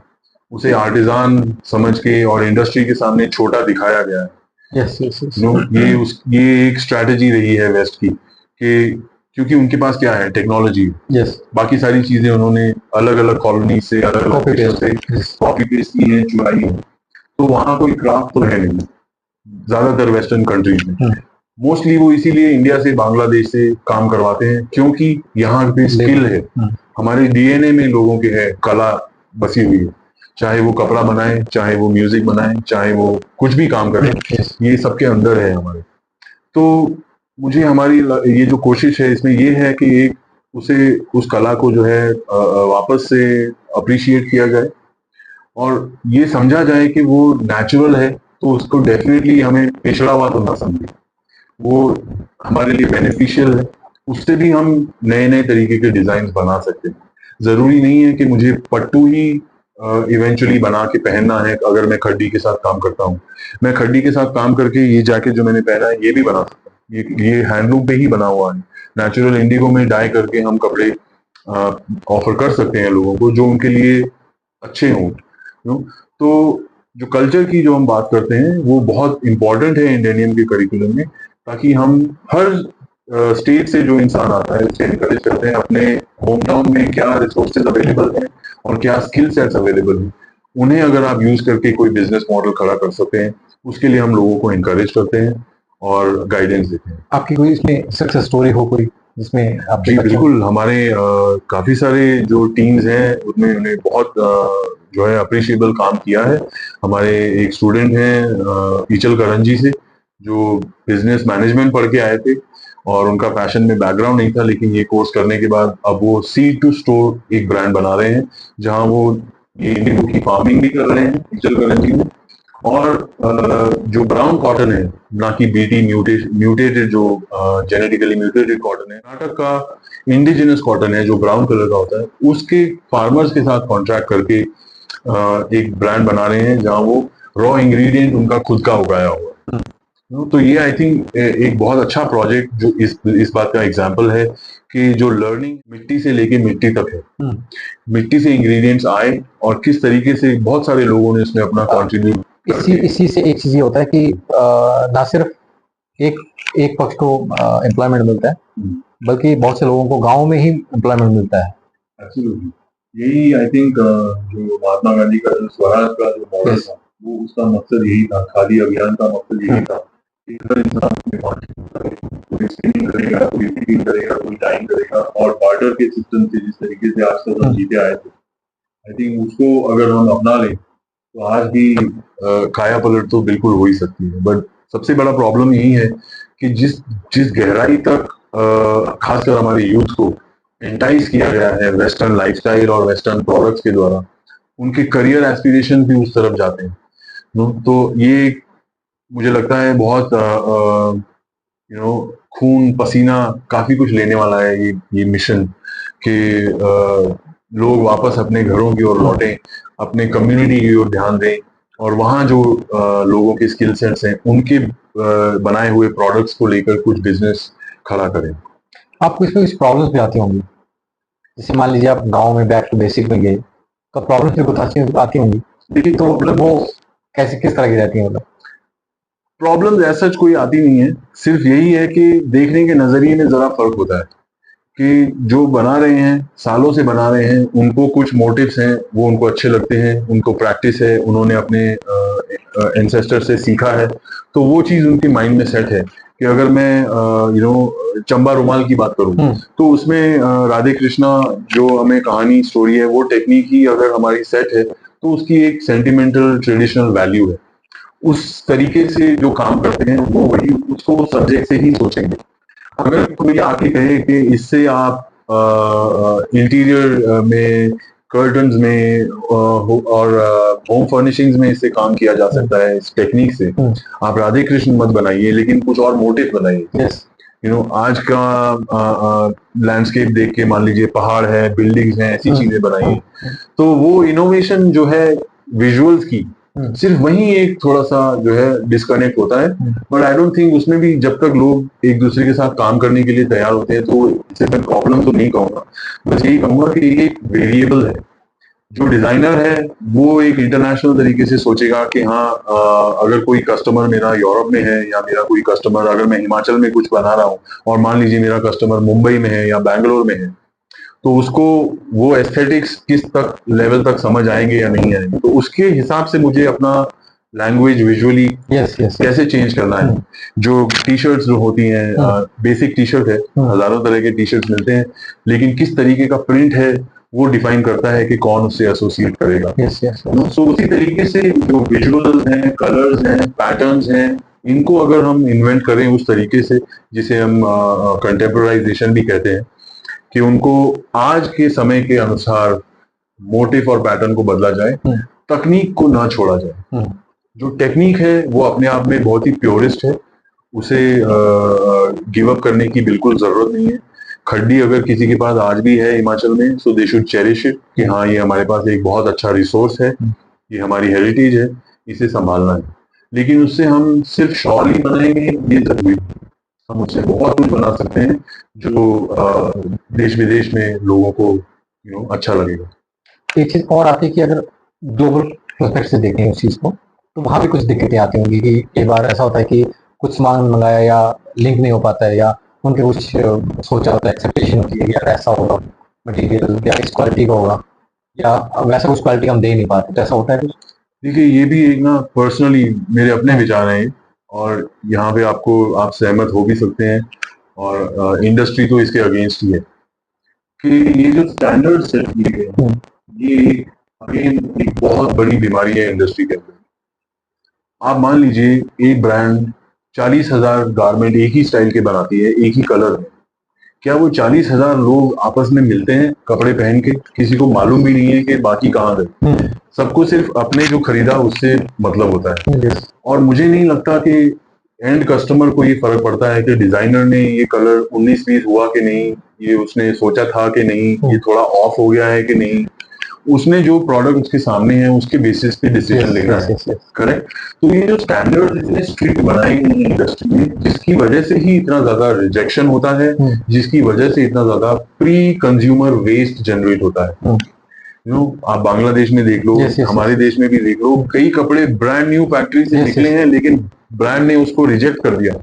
Speaker 1: उसे आर्टिजान समझ के और इंडस्ट्री के सामने छोटा दिखाया गया है।
Speaker 2: Yes yes yes.
Speaker 1: ये एक स्ट्रैटेजी रही है वेस्ट की कि क्योंकि उनके पास क्या है, टेक्नोलॉजी,
Speaker 2: यस,
Speaker 1: बाकी सारी चीजें उन्होंने अलग अलग कॉलोनी से, अलग अलग देशों से कॉपी पेस्ट की है, चुराई है। तो वहां कोई क्राफ्ट तो है नहीं ज्यादातर वेस्टर्न कंट्रीज में। मोस्टली वो इसीलिए इंडिया से, बांग्लादेश से काम करवाते हैं क्योंकि यहाँ पे स्किल है, हमारे डीएनए में लोगों के है, कला बसी हुई है। चाहे वो कपड़ा बनाए, चाहे वो म्यूजिक बनाए, चाहे वो कुछ भी काम करें, ये सबके अंदर है हमारे। तो मुझे हमारी ये जो कोशिश है इसमें ये है कि एक उस कला को जो है वापस से अप्रिशिएट किया जाए, और ये समझा जाए कि वो नेचुरल है, तो उसको डेफिनेटली हमें पिछड़ा हुआ तो ना समझे, वो हमारे लिए बेनिफिशियल है। उससे भी हम नए नए तरीके के डिजाइन बना सकते हैं। जरूरी नहीं है कि मुझे पट्टू ही इवेंचुअली बना के पहनना है। अगर मैं खड्डी के साथ काम करता हूँ, मैं खड्डी के साथ काम करके ये जैकेट जो मैंने पहना है ये भी बना सकता हूँ। ये हैंडलूम पे ही बना हुआ है, नेचुरल इंडिगो में डाई करके हम कपड़े ऑफर कर सकते हैं लोगों को जो उनके लिए अच्छे हों। नो। तो जो कल्चर की जो हम बात करते हैं वो बहुत इंपॉर्टेंट है इंडियन के करिकुलम में, ताकि हम हर स्टेट से जो इंसान आता है उसे एनकरेज करते हैं अपने होम टाउन में क्या रिसोर्सेज अवेलेबल हैं और क्या स्किल सेट्स अवेलेबल हैं, उन्हें अगर आप यूज करके कोई बिजनेस मॉडल खड़ा कर सकते हैं, उसके लिए हम लोगों को एनकरेज करते हैं और गाइडेंस देते हैं।
Speaker 2: आपकी कोई इसमें सक्सेस स्टोरी हो कोई जिसमें आपके
Speaker 1: जी
Speaker 2: बच्चों
Speaker 1: बिल्कुल, हमारे काफी सारे जो टीम्स हैं उनमें उन्हें बहुत जो है अप्रिशिएबल काम किया है। हमारे एक स्टूडेंट हैं ईचल करंजी से, जो बिजनेस मैनेजमेंट पढ़ के आए थे और उनका पैशन में बैकग्राउंड नहीं था, लेकिन ये कोर्स करने के बाद अब वो सीड टू स्टोर एक ब्रांड बना रहे हैं, जहां वो ये इंडिगो की फार्मिंग भी कर रहे हैं ईचल करंजी में। और जो ब्राउन कॉटन है, ना कि बीटी म्यूटेटेड जो जेनेटिकली म्यूटेटेड कॉटन है, कर्नाटक का इंडिजिनस कॉटन है जो ब्राउन कलर का होता है, उसके फार्मर्स के साथ कॉन्ट्रैक्ट करके एक ब्रांड बना रहे हैं जहां वो रॉ इंग्रेडिएंट उनका खुद का उगाया हुआ है। तो ये आई थिंक एक बहुत अच्छा प्रोजेक्ट जो इस बात का एग्जाम्पल है कि जो लर्निंग मिट्टी से लेके मिट्टी तक है, मिट्टी से इंग्रेडिएंट्स आए और किस तरीके से बहुत सारे लोगों ने इसमें अपना कंट्रीब्यूट
Speaker 2: इसी से एक चीज ये होता है कि ना सिर्फ एक एक पक्ष को एम्प्लॉयमेंट मिलता है, बल्कि बहुत से लोगों को गांव में ही एम्प्लॉयमेंट मिलता है।
Speaker 1: एब्सोल्युटली, यही आई थिंक जो महात्मा गांधी का जो स्वराज का जो मॉडल
Speaker 2: Yes.
Speaker 1: था, वो उसका मकसद यही था, खादी अभियान का मकसद यही था कि हर इंसान अपने contribute करे, कोई स्किलिंग करेगा, कोई स्किलिंग करेगा, कोई टाइम करेगा, और बार्टर के सिस्टम से जिस तरीके से आज तक हम जीते आए थे, आई थिंक उसको अगर हम अपना लें तो आज भी काया पलट तो बिल्कुल हो ही सकती है। बट सबसे बड़ा प्रॉब्लम यही है कि जिस जिस गहराई तक खासकर हमारे यूथ को एंटाइज किया गया है वेस्टर्न लाइफस्टाइल और वेस्टर्न प्रोडक्ट्स के द्वारा, उनके करियर एस्पिरेशन भी उस तरफ जाते हैं। तो ये मुझे लगता है बहुत खून पसीना काफी कुछ लेने वाला है ये मिशन, कि लोग वापस अपने घरों की ओर लौटें, अपने कम्युनिटी की ओर ध्यान दें, और वहाँ जो लोगों के स्किल सेट्स हैं उनके बनाए हुए प्रोडक्ट्स को लेकर कुछ बिजनेस खड़ा करें।
Speaker 2: आपको इसमें कुछ प्रॉब्लम्स भी आती होंगी, जैसे मान लीजिए आप गांव में बैक टू बेसिक में गए तो प्रॉब्लम्स भी कुछ आती होंगी,
Speaker 1: देखिए,
Speaker 2: तो मतलब वो कैसे किस तरह की रहती है मतलब?
Speaker 1: प्रॉब्लम्स ऐसा कोई आती नहीं है, सिर्फ यही है कि देखने के नजरिए में जरा फर्क होता है कि जो बना रहे हैं, सालों से बना रहे हैं, उनको कुछ मोटिव्स हैं, वो उनको अच्छे लगते हैं, उनको प्रैक्टिस है, उन्होंने अपने एंसेस्टर से सीखा है, तो वो चीज उनके माइंड में सेट है। कि अगर मैं चंबा रुमाल की बात करूं, तो उसमें राधे कृष्णा जो हमें कहानी स्टोरी है, वो टेक्निक ही अगर हमारी सेट है, तो उसकी एक सेंटिमेंटल ट्रेडिशनल वैल्यू है। उस तरीके से जो काम करते हैं वो वही उसको सब्जेक्ट से ही सोचेंगे। अगर कोई आके कहे कि इससे आप इंटीरियर में, कर्टन्स में और होम फर्निशिंग्स में इससे काम किया जा सकता है इस टेक्निक से, आप राधे कृष्ण मत बनाइए, लेकिन कुछ और मोटिव बनाइए। आज का लैंडस्केप देख के मान लीजिए पहाड़ है, बिल्डिंग्स हैं, ऐसी चीजें बनाइए। तो वो इनोवेशन जो है विजुअल्स की, सिर्फ वही एक थोड़ा सा जो है डिस्कनेक्ट होता है। बट आई डोंट थिंक उसमें भी जब तक लोग एक दूसरे के साथ काम करने के लिए तैयार होते हैं, तो इससे मैं प्रॉब्लम तो नहीं कहूंगा, बस यही कहूंगा कि ये एक वेरिएबल है। जो डिजाइनर है वो एक इंटरनेशनल तरीके से सोचेगा कि हाँ, अगर कोई कस्टमर मेरा यूरोप में है, या मेरा कोई कस्टमर अगर मैं हिमाचल में कुछ बना रहा हूँ और मान लीजिए मेरा कस्टमर मुंबई में है या बैंगलोर में है, तो उसको वो एस्थेटिक्स किस तक लेवल तक समझ आएंगे या नहीं आएंगे, तो उसके हिसाब से मुझे अपना लैंग्वेज विजुअली कैसे चेंज करना है। जो टी शर्ट्स जो होती हैं, बेसिक टी शर्ट है, हजारों तरह के टी शर्ट्स मिलते हैं, लेकिन किस तरीके का प्रिंट है वो डिफाइन करता है कि कौन उससे एसोसिएट करेगा। सो उसी तरीके से जो विजुअल्स हैं, कलर्स हैं, पैटर्न्स हैं, इनको अगर हम इन्वेंट करें उस तरीके से, जिसे हम कंटेम्पोराइजेशन भी कहते हैं, कि उनको आज के समय के अनुसार मोटिव और पैटर्न को बदला जाए, तकनीक को ना छोड़ा जाए। जो टेक्निक है वो अपने आप में बहुत ही प्योरिस्ट है, उसे गिव अप करने की बिल्कुल जरूरत नहीं है। खड्डी अगर किसी के पास आज भी है हिमाचल में, सो दे शुड चेरिश इट, कि हाँ, ये हमारे पास एक बहुत अच्छा रिसोर्स है, ये हमारी हेरिटेज है, इसे संभालना है। लेकिन उससे हम सिर्फ शॉल ही बनाएंगे ये जरूरी नहीं। हम उससे बहुत कुछ बना सकते हैं जो देश विदेश में लोगों को अच्छा लगेगा।
Speaker 2: एक चीज और आती है कि अगर ग्लोबल प्रोस्पेक्ट से देखें उस चीज़ को, तो वहाँ भी कुछ दिक्कतें आती होंगी कि कई बार ऐसा होता है कि कुछ सामान मंगाया या लिंक नहीं हो पाता है, या उनके कुछ सोचा होता है, एक्सपेक्टेशन होती है कि यार ऐसा होगा मटेरियल या इस क्वालिटी का होगा, या वैसा कुछ क्वालिटी हम दे नहीं पाते, तो ऐसा होता है कुछ?
Speaker 1: देखिए, ये भी एक ना पर्सनली मेरे अपने विचार हैं ये, और यहाँ पे आप सहमत हो भी सकते हैं, और इंडस्ट्री तो इसके अगेंस्ट ही है कि ये जो स्टैंडर्ड सेट किए गए हैं, ये अगेन एक बहुत बड़ी बीमारी है इंडस्ट्री के अंदर। आप मान लीजिए, एक ब्रांड 40,000 गारमेंट एक ही स्टाइल के बनाती है, एक ही कलर में। क्या वो 40,000 लोग आपस में मिलते हैं कपड़े पहन के? किसी को मालूम भी नहीं है कि बाकी कहाँ गए। सबको सिर्फ अपने जो खरीदा उससे मतलब होता है। और मुझे नहीं लगता कि एंड कस्टमर को ये फर्क पड़ता है कि डिजाइनर ने ये कलर 19-20 हुआ कि नहीं, ये उसने सोचा था कि नहीं, ये थोड़ा ऑफ हो गया है कि नहीं। उसने जो प्रोडक्ट उसके सामने है उसके बेसिस पे डिसीजन लेना है। करेक्ट। तो ये जो स्टैंडर्ड इतने स्ट्रिक्ट बनाए गए हैं इंडस्ट्री में, जिसकी वजह से ही इतना ज्यादा रिजेक्शन होता है, जिसकी वजह से इतना ज्यादा प्री कंज्यूमर वेस्ट जनरेट होता है। आप बांग्लादेश में देख लो, हमारे देश में भी देख लो, कई कपड़े ब्रांड न्यू फैक्ट्री से निकले हैं, लेकिन ब्रांड ने उसको रिजेक्ट कर दिया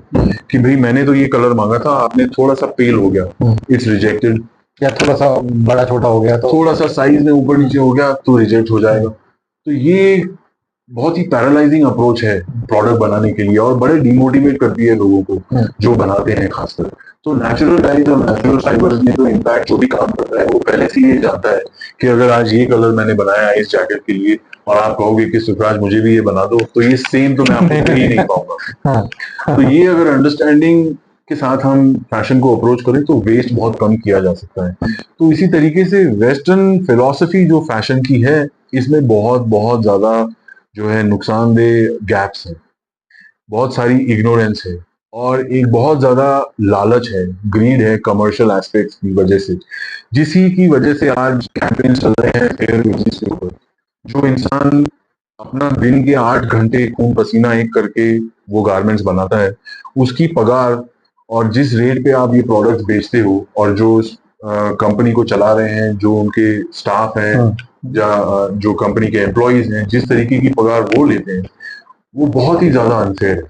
Speaker 1: कि भाई मैंने तो ये कलर मांगा था, आपने थोड़ा सा पेल हो गया, इट्स रिजेक्टेड।
Speaker 2: या थोड़ा सा बड़ा छोटा हो गया, तो
Speaker 1: थोड़ा सा साइज में ऊपर नीचे हो गया तो रिजेक्ट हो जाएगा। तो ये बहुत ही पैरालाइजिंग अप्रोच है प्रोडक्ट बनाने के लिए, और बड़े डिमोटिवेट करती है लोगों को जो बनाते हैं खासकर। तो नेचुरल डाइज और नेचुरल फाइबर्स में तो इम्पैक्ट जो भी काम करता है वो पहले से ये जानता है कि अगर आज ये कलर मैंने बनाया है इस जैकेट के लिए, और आप कहोगे कि सुखराज मुझे भी ये बना दो, तो ये सेम तो मैं आपको कहीं नहीं पाऊंगा। तो ये अगर अंडरस्टैंडिंग के साथ हम फैशन को अप्रोच करें तो वेस्ट बहुत कम किया जा सकता है। तो इसी तरीके से वेस्टर्न फिलॉसफी जो फैशन की है, इसमें बहुत बहुत ज्यादा जो है नुकसानदेह गैप्स हैं, बहुत सारी इग्नोरेंस है, और एक बहुत ज्यादा लालच है, ग्रीड है कमर्शियल एस्पेक्ट्स की वजह से, जिसी की वजह से आज कैंपेन चल रहे हैं फेयर वेजेस के ऊपर। जो इंसान अपना दिन के 8 घंटे खून पसीना एक करके वो गारमेंट्स बनाता है, उसकी पगार और जिस रेट पे आप ये प्रोडक्ट्स बेचते हो, और जो कंपनी को चला रहे हैं, जो उनके स्टाफ हैं या जो कंपनी के एम्प्लॉयज हैं, जिस तरीके की पगार वो लेते हैं, वो बहुत ही ज्यादा अनफेयर है।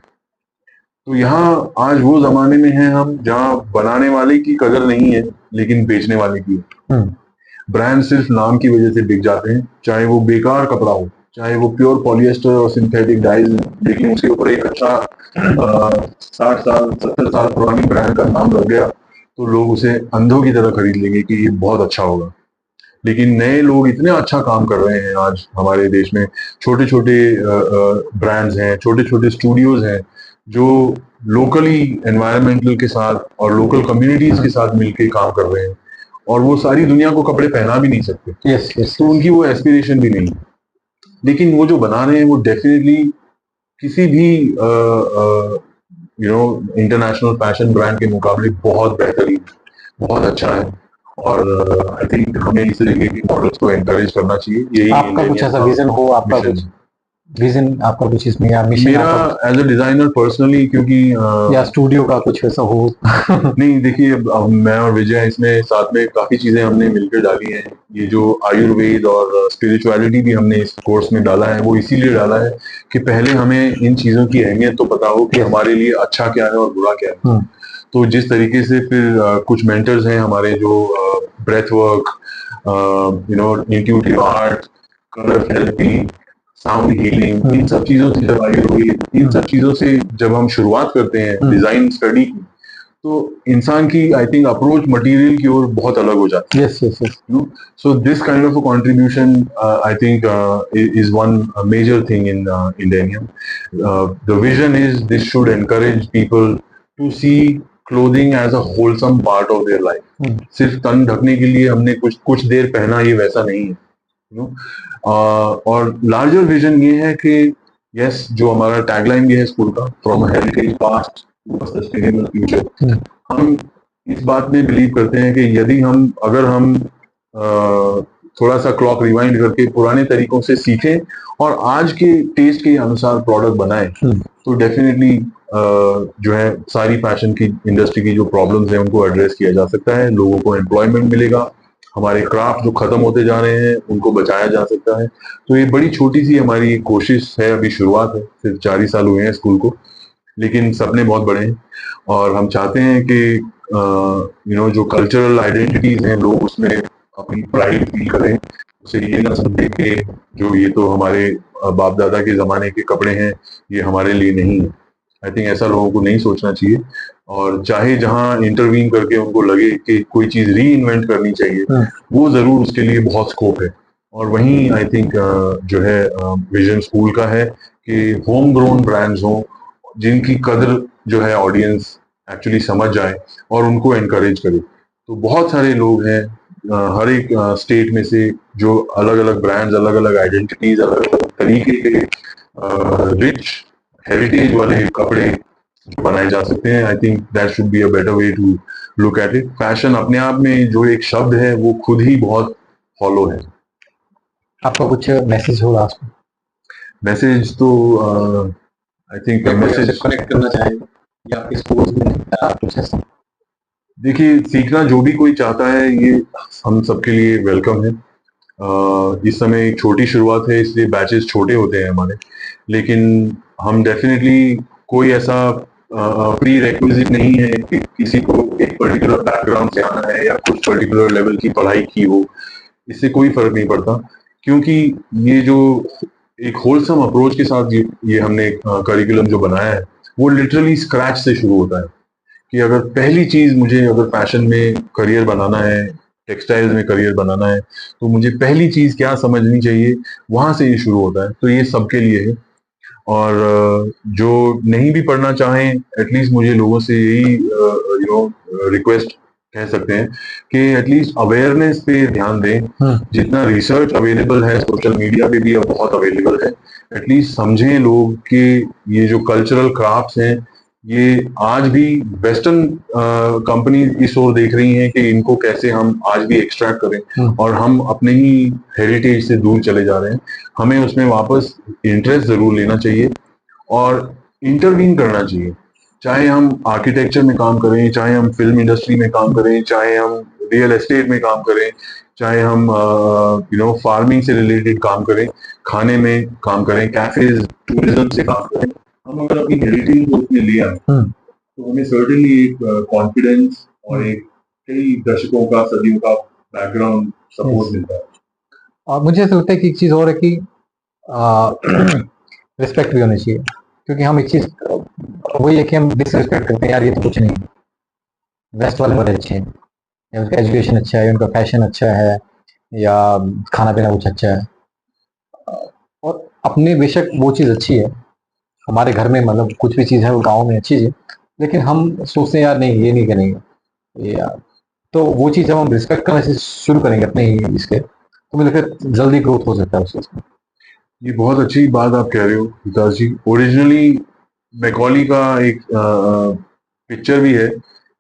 Speaker 1: तो यहाँ आज वो जमाने में हैं हम, जहाँ बनाने वाले की कदर नहीं है लेकिन बेचने वाले की है। ब्रांड सिर्फ नाम की वजह से बिक जाते हैं, चाहे वो बेकार कपड़ा हो, चाहे वो प्योर पॉलिएस्टर और सिंथेटिक डाइज, लेकिन उसके ऊपर एक अच्छा 60 साल 70 साल पुरानी ब्रांड का नाम लग गया तो लोग उसे अंधों की तरह खरीद लेंगे कि ये बहुत अच्छा होगा। लेकिन नए लोग इतने अच्छा काम कर रहे हैं आज हमारे देश में, छोटे छोटे ब्रांड्स हैं, छोटे छोटे स्टूडियोज हैं, जो लोकली एनवायरमेंटल के साथ और लोकल कम्युनिटीज के साथ मिलकर काम कर रहे हैं, और वो सारी दुनिया को कपड़े पहना भी नहीं सकते। तो उनकी वो एस्पिरेशन भी नहीं, लेकिन वो जो बना रहे हैं वो डेफिनेटली किसी भी इंटरनेशनल फैशन ब्रांड के मुकाबले बहुत बेहतरीन, बहुत अच्छा है। और आई थिंक हमें इस तरीके की मॉडल्स को एनकरेज करना चाहिए। यही
Speaker 2: आपका कुछ ऐसा विजन हो, आपका कुछ विजन, आपका कुछ इसमें, या मिशन?
Speaker 1: मेरा एज अ डिजाइनर पर्सनली, क्योंकि
Speaker 2: या स्टूडियो का कुछ ऐसा हो?
Speaker 1: नहीं, देखिए, अब मैं और विजय इसमें साथ में काफी चीजें हमने मिलकर डाली हैं। ये जो आयुर्वेद और स्पिरिचुअलिटी भी हमने इस कोर्स में डाला है, वो इसीलिए डाला है कि पहले हमें इन चीजों की अहमियत तो पता हो कि हमारे लिए अच्छा क्या है और बुरा क्या है। तो जिस तरीके से फिर कुछ मेंटर्स हैं हमारे, जो breath work, intuitive art, colour therapy, sound healing, इन सब चीजों से जब आयुर्वेद, इन सब चीजों से जब हम शुरुआत करते हैं डिजाइन स्टडी की, तो इंसान की आई थिंक अप्रोच मटेरियल की ओर बहुत अलग हो जाती है। So this kind of a contribution I think is one major thing in Indian. The vision is this should encourage people to see clothing as a wholesome part of their life. सिर्फ तन ढकने के लिए हमने कुछ देर पहना, ये वैसा नहीं है। और लार्जर विजन ये है कि यस, जो हमारा टैगलाइन ये है स्कूल का, from heritage past to sustainable future, हम इस बात में बिलीव करते हैं कि यदि अगर हम थोड़ा सा क्लॉक रिवाइंड करके पुराने तरीकों से सीखें और आज के टेस्ट के अनुसार प्रोडक्ट बनाएं, तो डेफिनेटली जो है सारी फैशन की इंडस्ट्री की जो प्रॉब्लम्स हैं उनको एड्रेस किया जा सकता है, लोगों को एम्प्लॉयमेंट मिलेगा, हमारे क्राफ्ट जो खत्म होते जा रहे हैं उनको बचाया जा सकता है। तो ये बड़ी छोटी सी हमारी एक कोशिश है, अभी शुरुआत है, सिर्फ 4 ही साल हुए हैं स्कूल को, लेकिन सपने बहुत बड़े हैं और हम चाहते हैं कि जो कल्चरल आइडेंटिटीज हैं लोग उसमें अपनी प्राइड फील करें, उसे ये ना समझे कि जो ये तो हमारे बाप दादा के जमाने के कपड़े हैं, ये हमारे लिए नहीं है। आई थिंक ऐसा लोगों को नहीं सोचना चाहिए, और चाहे जहां इंटरवीन करके उनको लगे कि कोई चीज री इन्वेंट करनी चाहिए, वो जरूर उसके लिए बहुत स्कोप है। और वहीं आई थिंक जो है विजन स्कूल का है कि होम ग्रोन ब्रांड्स हों जिनकी कदर जो है ऑडियंस एक्चुअली समझ जाए और उनको एनकरेज करे। तो बहुत सारे लोग हैं हर एक स्टेट में से जो अलग अलग ब्रांड्स, अलग अलग आइडेंटिटीज, अलग अलग तरीके के रिच हेरिटेज वाले कपड़े जो बनाए जा सकते हैं। I think that should be a better way to look at it. Fashion अपने आप में जो एक शब्द है वो खुद ही बहुत हॉलो है।
Speaker 2: आपका कुछ मैसेज हो लास्ट में?
Speaker 1: मैसेज तो आई थिंक मैसेज
Speaker 2: कनेक्ट करना चाहें या आपके स्कूल में कुछ ऐसा?
Speaker 1: देखिए, सीखना जो भी कोई चाहता है ये हम सबके लिए वेलकम है। इस समय एक छोटी शुरुआत है इसलिए बैचेस छोटे होते हैं हमारे, लेकिन हम डेफिनेटली कोई ऐसा प्री रेक्विजिट नहीं है कि किसी को एक पर्टिकुलर बैकग्राउंड से आना है या कुछ पर्टिकुलर लेवल की पढ़ाई की हो, इससे कोई फर्क नहीं पड़ता। क्योंकि ये जो एक होलसम अप्रोच के साथ ये हमने करिकुलम जो बनाया है वो लिटरली स्क्रैच से शुरू होता है कि अगर पहली चीज मुझे अगर फैशन में करियर बनाना है, टेक्सटाइल्स में करियर बनाना है, तो मुझे पहली चीज क्या समझनी चाहिए, वहां से ये शुरू होता है। तो ये सबके लिए है, और जो नहीं भी पढ़ना चाहें एटलीस्ट मुझे लोगों से यही रिक्वेस्ट कह सकते हैं कि एटलीस्ट अवेयरनेस पे ध्यान दें। जितना रिसर्च अवेलेबल है सोशल मीडिया पे भी अब बहुत अवेलेबल है, एटलीस्ट समझें लोग कि ये जो कल्चरल क्राफ्ट्स हैं ये आज भी वेस्टर्न कंपनी इस ओर देख रही हैं कि इनको कैसे हम आज भी एक्सट्रैक्ट करें, और हम अपने ही हेरिटेज से दूर चले जा रहे हैं। हमें उसमें वापस इंटरेस्ट जरूर लेना चाहिए और इंटरवीन करना चाहिए। चाहे हम आर्किटेक्चर में काम करें, चाहे हम फिल्म इंडस्ट्री में काम करें, चाहे हम रियल एस्टेट में काम करें, चाहे हम फार्मिंग से रिलेटेड काम करें, खाने में काम करें, कैफेज, टूरिज्म से काम करें। हम अगर अपनी हेरिटेज को उसमें ले आए तो हमें सर्टेनली एक कॉन्फिडेंस और एक कई दशकों का, सदियों का बैकग्राउंड सपोर्ट मिलता है।
Speaker 2: और मुझे ऐसा लगता है कि एक चीज और है कि रिस्पेक्ट भी होनी चाहिए, क्योंकि हम एक चीज वही है कि हम डिसरिस्पेक्ट करते हैं, यार ये तो कुछ नहीं, वेस्ट वाले बड़े अच्छे हैं, या उनका एजुकेशन अच्छा है, उनका फैशन अच्छा है, या खाना पीना कुछ अच्छा है। और अपने बेशक वो चीज़ अच्छी है, हमारे घर में मतलब कुछ भी चीज़ है वो गाँव में अच्छी है, लेकिन हम सोचते हैं यार नहीं ये नहीं करेंगे, ये यार। तो वो चीज़ जब हम रिस्पेक्ट करना से शुरू करेंगे अपने ही इसके, तो मुझे लगता है जल्दी ग्रोथ हो सकता है उस चीज़ में।
Speaker 1: ये बहुत अच्छी बात आप कह रहे हो विकास जी। ओरिजिनली मैकॉली का एक पिक्चर भी है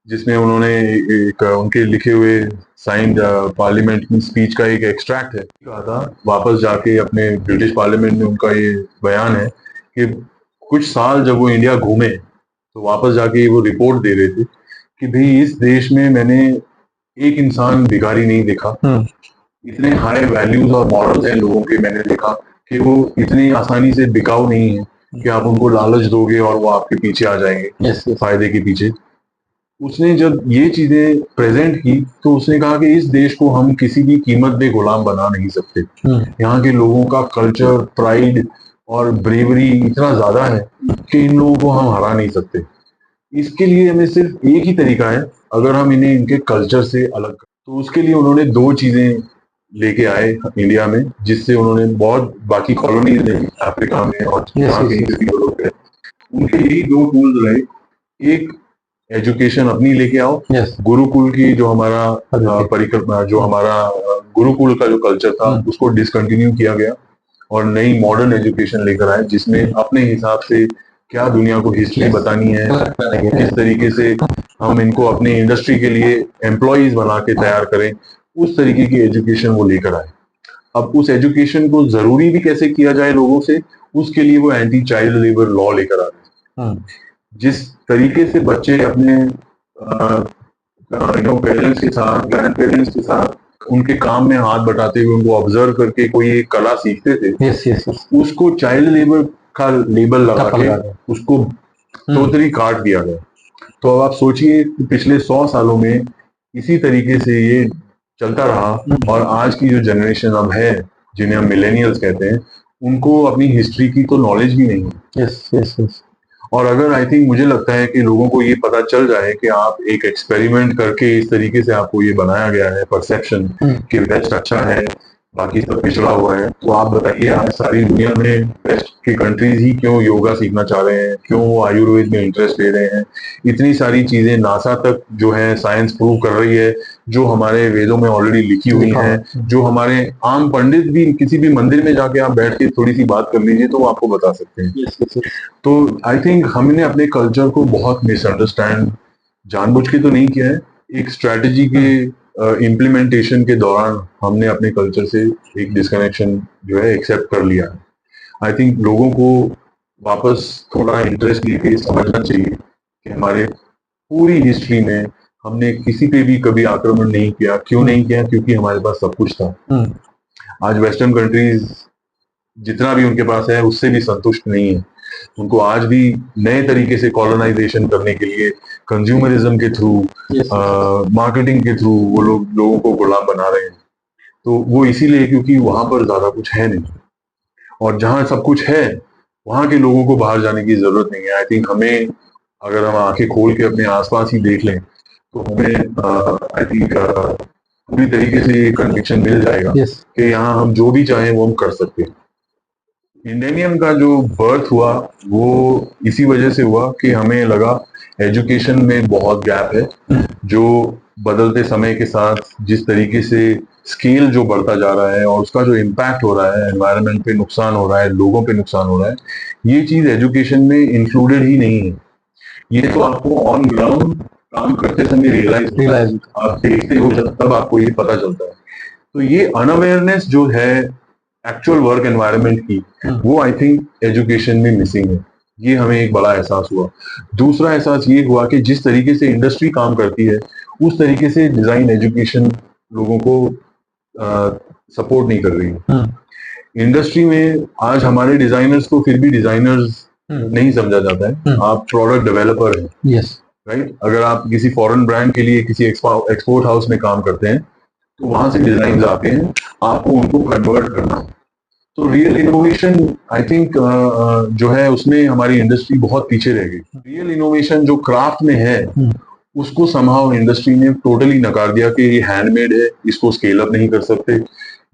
Speaker 1: जिसमें उन्होंने एक उनके लिखे हुए साइंड पार्लियामेंट की स्पीच का एक एक्सट्रैक्ट है, कहा था वापस जाके अपने ब्रिटिश पार्लियामेंट में। उनका ये बयान है कि कुछ साल जब वो इंडिया घूमे तो वापस जाके वो रिपोर्ट दे रहे थे कि भाई इस देश में मैंने एक इंसान भिखारी नहीं देखा, इतने हाई वैल्यूज और मॉरल्स हैं लोगों के मैंने देखा कि वो इतनी आसानी से बिकाऊ नहीं है कि आप उनको लालच दोगे और वो आपके पीछे आ जाएंगे फायदे के पीछे। उसने जब ये चीजें प्रेजेंट की तो उसने कहा कि इस देश को हम किसी भी कीमत पे गुलाम बना नहीं सकते। यहाँ के लोगों का कल्चर, प्राइड और ब्रेवरी इतना ज्यादा है कि इन लोगों को हम हरा नहीं सकते। इसके लिए हमें सिर्फ एक ही तरीका है, अगर हम इन्हें इनके कल्चर से अलग कर। तो उसके लिए उन्होंने दो चीजें लेके आए इंडिया में, जिससे उन्होंने बहुत बाकी कॉलोनीज में अफ्रीका में और उनके यही दो टूल्स रहे। एक, एजुकेशन अपनी लेके आओ। गुरुकुल की जो हमारा परिकल्पना, जो हमारा गुरुकुल का जो कल्चर था उसको डिसकंटिन्यू किया गया और नई मॉडर्न एजुकेशन लेकर आए जिसमें अपने हिसाब से क्या दुनिया को हिस्ट्री बतानी है, किस तरीके से हम इनको अपनी इंडस्ट्री के लिए एम्प्लॉयज बना के तैयार करें, उस तरीके की एजुकेशन वो लेकर आए। अब उस एजुकेशन को जरूरी भी कैसे किया जाए लोगों से, उसके लिए वो एंटी चाइल्ड लेबर लॉ लेकर आ रहे हैं। जिस तरीके से बच्चे अपने पेरेंट्स के साथ, ग्रैंड पेरेंट्स के साथ उनके काम में हाथ बटाते हुए उनको ऑब्जर्व करके कोई एक कला सीखते थे,
Speaker 2: यस यस यस,
Speaker 1: उसको चाइल्ड लेबर का लेबल लगा
Speaker 2: टप्पा
Speaker 1: के
Speaker 2: लगा दो।
Speaker 1: उसको टोटली काट दिया गया। तो अब आप सोचिए कि पिछले 100 सालों में इसी तरीके से ये चलता रहा, और आज की जो जनरेशन अब है, जिन्हें हम मिलेनियल्स कहते हैं, उनको अपनी हिस्ट्री की तो नॉलेज भी नहीं है।
Speaker 2: यस यस यस,
Speaker 1: और अगर आई थिंक मुझे लगता है कि लोगों को ये पता चल जाए कि आप एक एक्सपेरिमेंट करके इस तरीके से आपको ये बनाया गया है परसेप्शन कि वेस्ट अच्छा है, बाकी सब पिछड़ा हुआ है, तो आप बताइए आज सारी दुनिया में वेस्ट की कंट्रीज ही क्यों योगा सीखना चाह रहे हैं, क्यों वो आयुर्वेद में इंटरेस्ट ले रहे हैं। इतनी सारी चीजें नासा तक जो है साइंस प्रूव कर रही है, जो हमारे वेदों में ऑलरेडी लिखी हुई हैं, जो हमारे आम पंडित भी किसी भी मंदिर में जाके आप बैठ के थोड़ी सी बात कर लीजिए तो वो आपको बता सकते हैं।
Speaker 2: यस यस,
Speaker 1: तो आई थिंक हमने अपने कल्चर को बहुत मिसअंडरस्टैंड जानबूझ के तो नहीं किया है, एक स्ट्रैटेजी के इम्प्लीमेंटेशन के दौरान हमने अपने कल्चर से एक डिस्कनेक्शन जो है एक्सेप्ट कर लिया है। आई थिंक लोगों को वापस थोड़ा इंटरेस्ट लेके समझना चाहिए कि हमारे पूरी हिस्ट्री में हमने किसी पे भी कभी आक्रमण नहीं किया। क्यों नहीं किया? क्योंकि हमारे पास सब कुछ था। आज वेस्टर्न कंट्रीज जितना भी उनके पास है उससे भी संतुष्ट नहीं है। उनको आज भी नए तरीके से कॉलोनाइजेशन करने के लिए कंज्यूमरिज्म के थ्रू, मार्केटिंग के थ्रू वो लोगों को गुलाम बना रहे हैं। तो वो इसीलिए क्योंकि वहां पर ज्यादा कुछ है नहीं, और जहां सब कुछ है वहां के लोगों को बाहर जाने की जरूरत नहीं है। आई थिंक हमें, अगर हम आंखें खोल के अपने आसपास ही देख लें तो हमें आई थिंक पूरी तरीके से ये कन्विक्शन मिल जाएगा कि यहाँ हम जो भी चाहें वो हम कर सकते हैं। इंडेनियम का जो बर्थ हुआ वो इसी वजह से हुआ कि हमें लगा एजुकेशन में बहुत गैप है, जो बदलते समय के साथ जिस तरीके से स्केल जो बढ़ता जा रहा है और उसका जो इम्पैक्ट हो रहा है, एनवायरनमेंट पे नुकसान हो रहा है, लोगों पे नुकसान हो रहा है, ये चीज एजुकेशन में इंक्लूडेड ही नहीं है। ये तो आपको ऑन ग्राउंड काम करते समय रियलाइज आप देखते हो, जब तब आपको ये पता चलता है। तो ये अनअवेयरनेस जो है एक्चुअल वर्क एनवायरनमेंट की, वो आई थिंक एजुकेशन में मिसिंग है। ये हमें एक बड़ा एहसास हुआ। दूसरा एहसास ये हुआ कि जिस तरीके से इंडस्ट्री काम करती है उस तरीके से डिजाइन एजुकेशन लोगों को सपोर्ट नहीं कर रही है। इंडस्ट्री में आज हमारे डिजाइनर्स को फिर भी डिजाइनर्स नहीं समझा जाता है, आप प्रोडक्ट डेवलपर हैं।
Speaker 2: Yes,
Speaker 1: right. अगर आप किसी फॉरेन ब्रांड के लिए किसी एक्सपोर्ट हाउस में काम करते हैं तो वहां से डिजाइन आते हैं, आपको उनको कन्वर्ट करना है। तो रियल इनोवेशन आई थिंक जो है उसमें हमारी इंडस्ट्री बहुत पीछे रह गई। रियल इनोवेशन जो क्राफ्ट में है उसको समहाउ इंडस्ट्री ने टोटली नकार दिया कि ये हैंडमेड है, इसको स्केल अप नहीं कर सकते,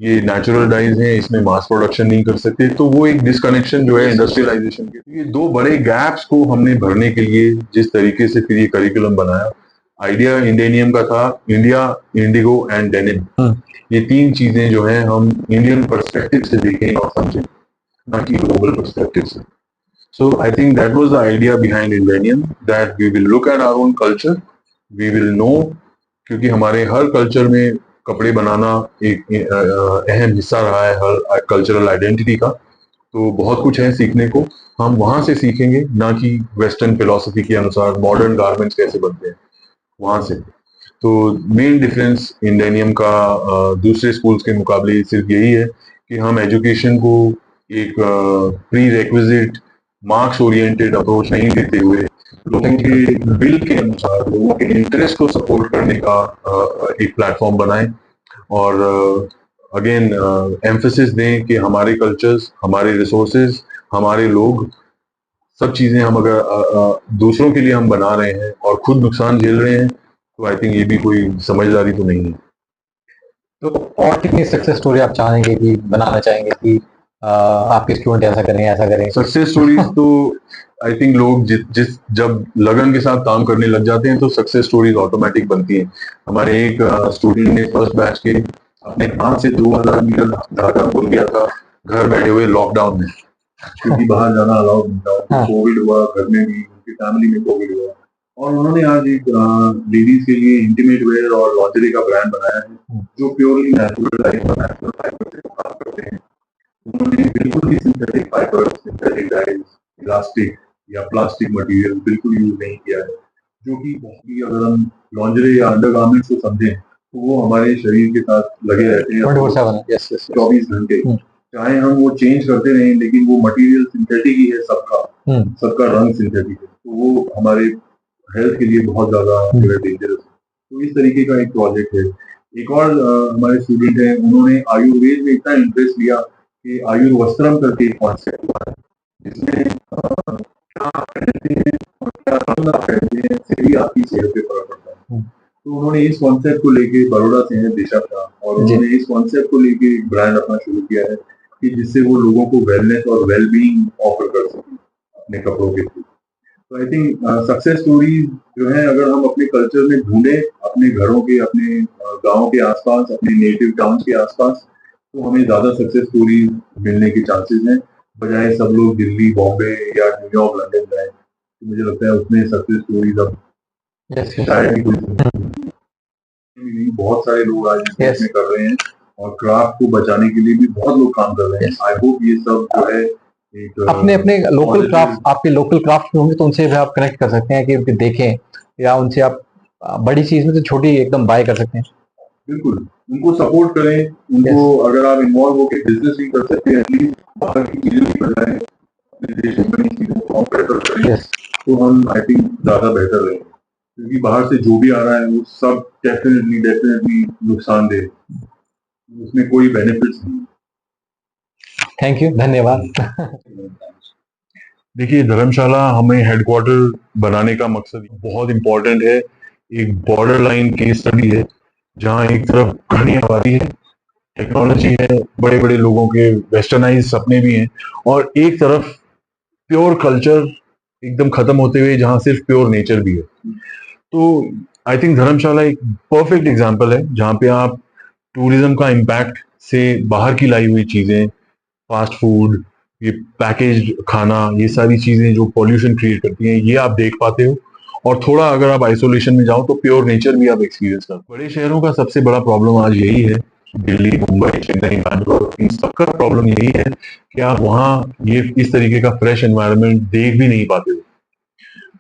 Speaker 1: ये नेचुरल डाइज है, इसमें मास प्रोडक्शन नहीं कर सकते। तो वो एक डिस्कनेक्शन जो है इंडस्ट्रियलाइजेशन के, ये दो बड़े गैप्स को हमने भरने के लिए जिस तरीके से फिर ये करिकुलम बनाया, आइडिया इंडेनियम का था, इंडिया, इंडिगो एंड डेनिम। ये तीन चीजें जो है हम इंडियन पर्सपेक्टिव से देखें और समझें, ना कि ग्लोबल पर्सपेक्टिव से। So I think that was the idea behind Indenium, that we will look at our own culture, we will know, क्योंकि हमारे हर कल्चर में कपड़े बनाना एक अहम हिस्सा रहा है हर कल्चरल आइडेंटिटी का। तो बहुत कुछ है सीखने को, हम वहां से सीखेंगे, ना कि वेस्टर्न फिलॉसफी के अनुसार मॉडर्न गारमेंट्स कैसे बनते हैं वहां से। तो मेन डिफरेंस इंडेनियम का दूसरे स्कूल्स के मुकाबले सिर्फ यही है कि हम एजुकेशन को एक pre requisite marks oriented approach नहीं देते हुए लोगों के बिल के अनुसार, लोगों के इंटरेस्ट को सपोर्ट करने का एक प्लेटफॉर्म बनाएं। और अगेन एम्फेसिस दें कि हमारे कल्चर्स, हमारे रिसोर्सेज, हमारे लोग, सब चीजें हम अगर दूसरों के लिए हम बना रहे हैं और खुद नुकसान झेल रहे हैं तो आई थिंक ये भी कोई समझदारी तो नहीं है।
Speaker 2: तो और कितनी सक्सेस स्टोरी आप चाहेंगे कि बनाना चाहेंगे कि आपके स्टूडेंट ऐसा करें, ऐसा करें?
Speaker 1: सक्सेस स्टोरीज तो आई थिंक लोग जब लगन के साथ काम करने लग जाते हैं तो सक्सेस स्टोरीज ऑटोमेटिक बनती हैं। हमारे एक स्टूडेंट ने फर्स्ट बैच के अपने 5 से 2000 मीटर धागा बोल गया था घर बैठे हुए लॉकडाउन में, क्योंकि बाहर जाना अलाउड नहीं था। कोविड हुआ, घर में भी, उनकी फैमिली में कोविड हुआ, और उन्होंने आज एक लेडीज के लिए इंटीमेट वेयर और लॉन्जरी का ब्रांड बनाया है जो प्योरली नेचुरल फाइबर से काम करते हैं। उन्होंने बिल्कुल भी synthetic fibre, synthetic dies, elastic या प्लास्टिक मटेरियल बिल्कुल यूज नहीं किया है, जो कि अगर हम लॉन्जरी या अंडरगारमेंट्स को समझें तो वो हमारे शरीर के साथ लगे रहते हैं
Speaker 2: 24/7 यस यस
Speaker 1: 24 घंटे। चाहे हम वो चेंज करते रहें, लेकिन वो मटेरियल सिंथेटिक ही है सबका, सबका रंग सिंथेटिक है, तो वो हमारे हेल्थ के लिए बहुत ज्यादा डेंजरस है। तो इस तरीके का एक प्रोजेक्ट है। एक और हमारे स्टूडेंट है, उन्होंने आयुर्वेद में इतना इंटरेस्ट लिया कि आयुर्वस्त्रम करके एक कॉन्सेप्ट हुआ है, जिसमें क्या पहनते हैं और क्या रंग आप पहनते हैं, इससे भी आपकी सेहत पे फर्क पड़ता है। तो उन्होंने इस कॉन्सेप्ट को लेके, बड़ौदा से है दिशा का, और उन्होंने इस कॉन्सेप्ट को लेके एक ब्रांड अपना शुरू किया है कि जिससे वो लोगों को वेलनेस और वेलबींग ऑफर कर सकें अपने कपड़ों के थ्रू। तो आई थिंक सक्सेस स्टोरी जो है, अगर हम अपने कल्चर में ढूंढे, अपने घरों के, अपने गांव के आसपास, अपने नेटिव टाउन के आसपास, तो हमें ज्यादा सक्सेस स्टोरी मिलने के चांसेस हैं, बजाय सब लोग दिल्ली, बॉम्बे या न्यूयॉर्क, लंदन जाए। तो मुझे लगता है उसमें सक्सेस स्टोरीज अब शायद ही कोई नहीं। बहुत सारे लोग आज इसमें कर रहे हैं, और क्राफ्ट को बचाने के लिए भी बहुत लोग काम कर रहे हैं। आई होप ये सब जो है
Speaker 2: अपने अपने लोकल क्राफ्ट, आपके लोकल क्राफ्ट होंगे तो उनसे भी आप कनेक्ट कर सकते हैं कि उनके देखें, या उनसे आप बड़ी चीज में तो छोटी एकदम बाय कर सकते हैं।
Speaker 1: बिल्कुल, उनको सपोर्ट करें, उनको अगर आप इन्वॉल्व होकर बिजनेस भी कर सकते हैं, एटलीस्ट बाहर की चीजों की बजाय अपने देश में बनी चीजों को आप बेहतर करें, तो हम आई थिंक ज्यादा बेहतर रहेंगे। क्योंकि बाहर से जो भी आ रहा है वो सब डेफिनेटली नुकसानदेह, उसमें कोई बेनिफिट्स नहीं।
Speaker 2: थैंक यू, धन्यवाद।
Speaker 1: देखिए, धर्मशाला हमें हेडक्वार्टर बनाने का मकसद बहुत इम्पोर्टेंट है। एक बॉर्डर लाइन केस स्टडी है, जहाँ एक तरफ घनी आबादी है, टेक्नोलॉजी है, बड़े बड़े लोगों के वेस्टर्नाइज सपने भी हैं, और एक तरफ प्योर कल्चर एकदम खत्म होते हुए जहाँ सिर्फ प्योर नेचर भी है। तो आई थिंक धर्मशाला एक परफेक्ट एग्जाम्पल है, जहाँ पे आप टूरिज्म का इम्पैक्ट से बाहर की लाई हुई चीजें, फास्ट फूड, ये पैकेज्ड खाना, ये सारी चीजें जो पॉल्यूशन क्रिएट करती हैं, ये आप देख पाते हो। और थोड़ा अगर आप आइसोलेशन में जाओ तो प्योर नेचर भी आप एक्सपीरियंस करते हो। बड़े शहरों का सबसे बड़ा प्रॉब्लम आज यही है, दिल्ली, मुंबई, चेन्नई, बैंगलोर, इन सबका प्रॉब्लम यही है कि आप वहाँ ये इस तरीके का फ्रेश एनवायरनमेंट देख भी नहीं पाते हो।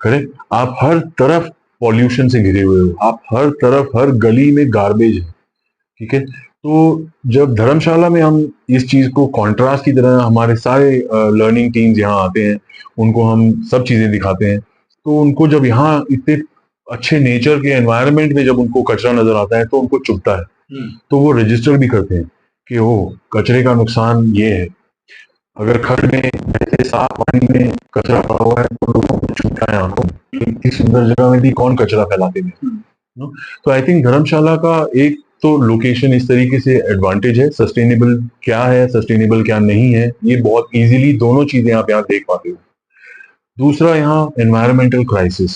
Speaker 1: करेक्ट, आप हर तरफ पॉल्यूशन से घिरे हुए हो, आप हर तरफ, हर गली में गार्बेज है। ठीक है, तो जब धर्मशाला में हम इस चीज को कॉन्ट्रास्ट की तरह, हमारे सारे लर्निंग टीम्स यहाँ आते हैं, उनको हम सब चीजें दिखाते हैं, तो उनको जब यहाँ इतने अच्छे नेचर के एनवायरनमेंट में जब उनको कचरा नजर आता है तो उनको चुभता है। तो वो रजिस्टर भी करते हैं कि ओ, कचरे का नुकसान ये है। अगर घर में ऐसे साफ पानी में कचरा पड़ा हुआ है तो लोगों को चुभता है आंखों में, इतनी सुंदर जगह में भी कौन कचरा फैलाते हैं। तो आई थिंक धर्मशाला का एक तो लोकेशन इस तरीके से एडवांटेज है, सस्टेनेबल क्या है, सस्टेनेबल क्या नहीं है, ये बहुत इजीली दोनों चीजें आप यहाँ देख पाते हो। दूसरा, यहाँ एनवायरमेंटल क्राइसिस,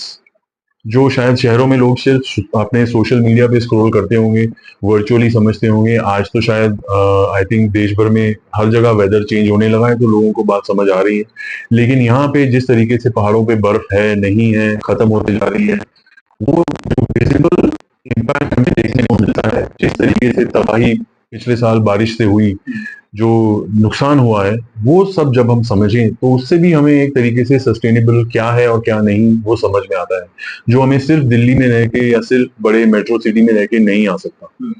Speaker 1: जो शायद शहरों में लोग सिर्फ अपने सोशल मीडिया पे स्क्रॉल करते होंगे, वर्चुअली समझते होंगे, आज तो शायद आई थिंक देश भर में हर जगह वेदर चेंज होने लगा है तो लोगों को बात समझ आ रही है। लेकिन यहाँ पे जिस तरीके से पहाड़ों पे बर्फ है, नहीं है, खत्म होते जा रही है, वो जो विजिबल इम्पैक्ट हमें देखने को मिलता है, जिस तरीके से तबाही पिछले साल बारिश से हुई, जो नुकसान हुआ है, वो सब जब हम समझें तो उससे भी हमें एक तरीके से सस्टेनेबल क्या है और क्या नहीं वो समझ में आता है, जो हमें सिर्फ दिल्ली में रह के या सिर्फ बड़े मेट्रो सिटी में रह के नहीं आ सकता।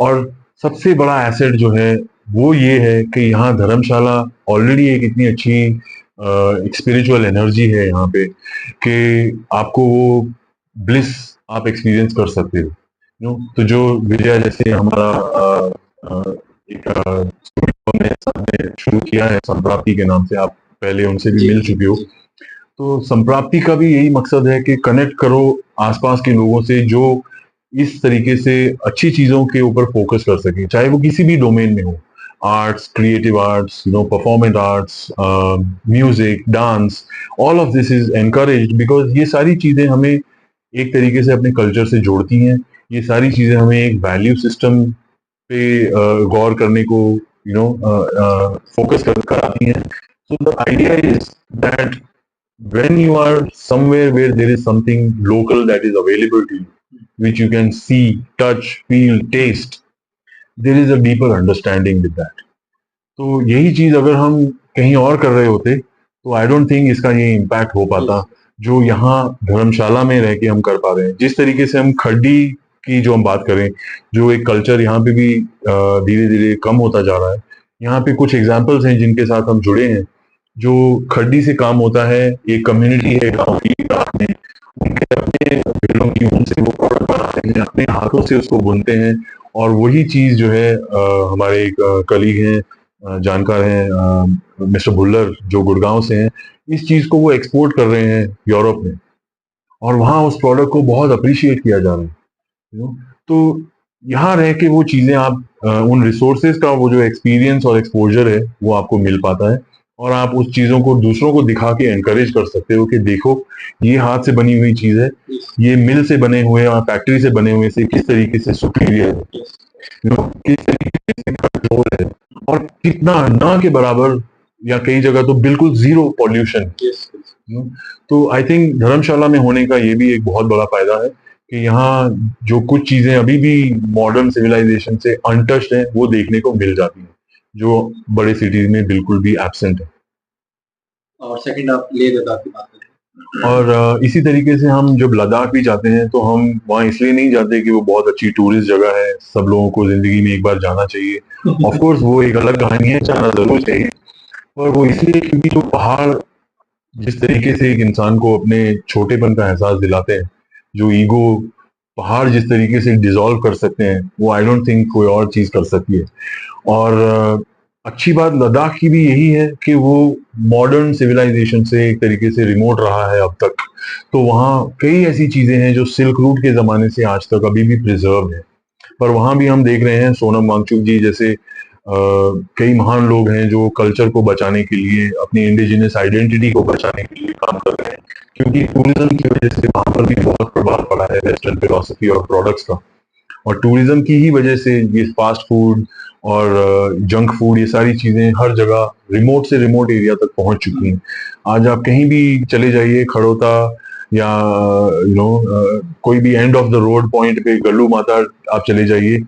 Speaker 1: और सबसे बड़ा एसेट जो है वो ये है कि यहाँ धर्मशाला ऑलरेडी एक इतनी अच्छी स्पिरिचुअल एनर्जी है यहाँ पे कि आपको वो ब्लिस आप एक्सपीरियंस कर सकते हो। तो जो विजया जैसे हमारा एक स्टूडियो में सामने शुरू किया है संप्राप्ति के नाम से, आप पहले उनसे भी मिल चुके हो, तो संप्राप्ति का भी यही मकसद है कि कनेक्ट करो आसपास के लोगों से जो इस तरीके से अच्छी चीजों के ऊपर फोकस कर सके, चाहे वो किसी भी डोमेन में हो, arts, creative arts, performance arts, music, dance, all of this is encouraged because ये सारी चीजें हमें एक तरीके से अपने कल्चर से जोड़ती हैं। ये सारी चीजें हमें एक वैल्यू सिस्टम पे गौर करने को फोकस कराती हैं। So the idea is that when you are somewhere where there is something local that is available to you, which you can see, touch, feel, taste, there is a deeper understanding with that. तो यही चीज अगर हम कहीं और कर रहे होते तो आई डोंट थिंक इसका ये इम्पैक्ट हो पाता जो यहाँ धर्मशाला में रह के हम कर पा रहे हैं। जिस तरीके से हम खड्डी की जो हम बात करें, जो एक कल्चर यहाँ पे भी धीरे धीरे कम होता जा रहा है, यहाँ पे कुछ एग्जाम्पल्स हैं जिनके साथ हम जुड़े हैं। जो खड्डी से काम होता है, एक कम्युनिटी है गाँव की रात में, उनके अपने पेड़ों की ऊन से वो प्रोडक्ट बनाते हैं, अपने हाथों से उसको बुनते हैं, और वही चीज जो है हमारे एक कलीग हैं, जानकार हैं, मिस्टर भुल्लर जो गुड़गांव से हैं, इस चीज को वो एक्सपोर्ट कर रहे हैं यूरोप में, और वहाँ उस प्रोडक्ट को बहुत अप्रिशिएट किया जा रहा है। तो यहाँ रह के वो चीजें आप उन रिसोर्सेज का वो जो एक्सपीरियंस और एक्सपोजर है वो आपको मिल पाता है, और आप उस चीजों को दूसरों को दिखा के एनकरेज कर सकते हो कि देखो ये हाथ से बनी हुई चीज है, ये मिल से बने हुए और फैक्ट्री से बने हुए से किस तरीके से सुपीरियर है, किस तरीके से कंट्रोल है, और कितना ना के बराबर या कई जगह तो बिल्कुल जीरो पॉल्यूशन। तो आई थिंक धर्मशाला में होने का ये भी एक बहुत बड़ा फायदा है कि यहाँ जो कुछ चीजें अभी भी मॉडर्न सिविलाइजेशन से अनटच्ड हैं वो देखने को मिल जाती हैं, जो बड़े सिटीज में बिल्कुल भी एब्सेंट है।
Speaker 2: और सेकंड आप लेह लद्दाख की बात करें,
Speaker 1: और इसी तरीके से हम जब लद्दाख भी जाते हैं तो हम वहाँ इसलिए नहीं जाते कि वो बहुत अच्छी टूरिस्ट जगह है, सब लोगों को जिंदगी में एक बार जाना चाहिए। ऑफ कोर्स वो एक अलग कहानी है, जाना जरूर चाहिए, पर वो इसलिए क्योंकि जो पहाड़ जिस तरीके से एक इंसान को अपने छोटेपन का एहसास दिलाते हैं, जो ईगो पहाड़ जिस तरीके से डिसॉल्व कर सकते हैं, वो आई डोंट थिंक कोई और चीज कर सकती है। और अच्छी बात लद्दाख की भी यही है कि वो मॉडर्न सिविलाइजेशन से एक तरीके से रिमोट रहा है अब तक, तो वहाँ कई ऐसी चीजें हैं जो सिल्क रूट के जमाने से आज तक अभी भी प्रिजर्व है। पर वहां भी हम देख रहे हैं सोनम वांगचुक जी जैसे कई महान लोग हैं जो कल्चर को बचाने के लिए, अपनी इंडिजिनस आइडेंटिटी को बचाने के लिए काम कर रहे हैं, क्योंकि टूरिज्म की वजह से वहां पर भी बहुत प्रभाव पड़ा है वेस्टर्न फिलोसफी और प्रोडक्ट्स का, और टूरिज्म की ही वजह से ये फास्ट फूड और जंक फूड ये सारी चीजें हर जगह रिमोट से रिमोट एरिया तक पहुंच चुकी हैं। आज आप कहीं भी चले जाइए, खड़ोता या कोई भी end of the road point पे गल्लू माता आप चले जाइए,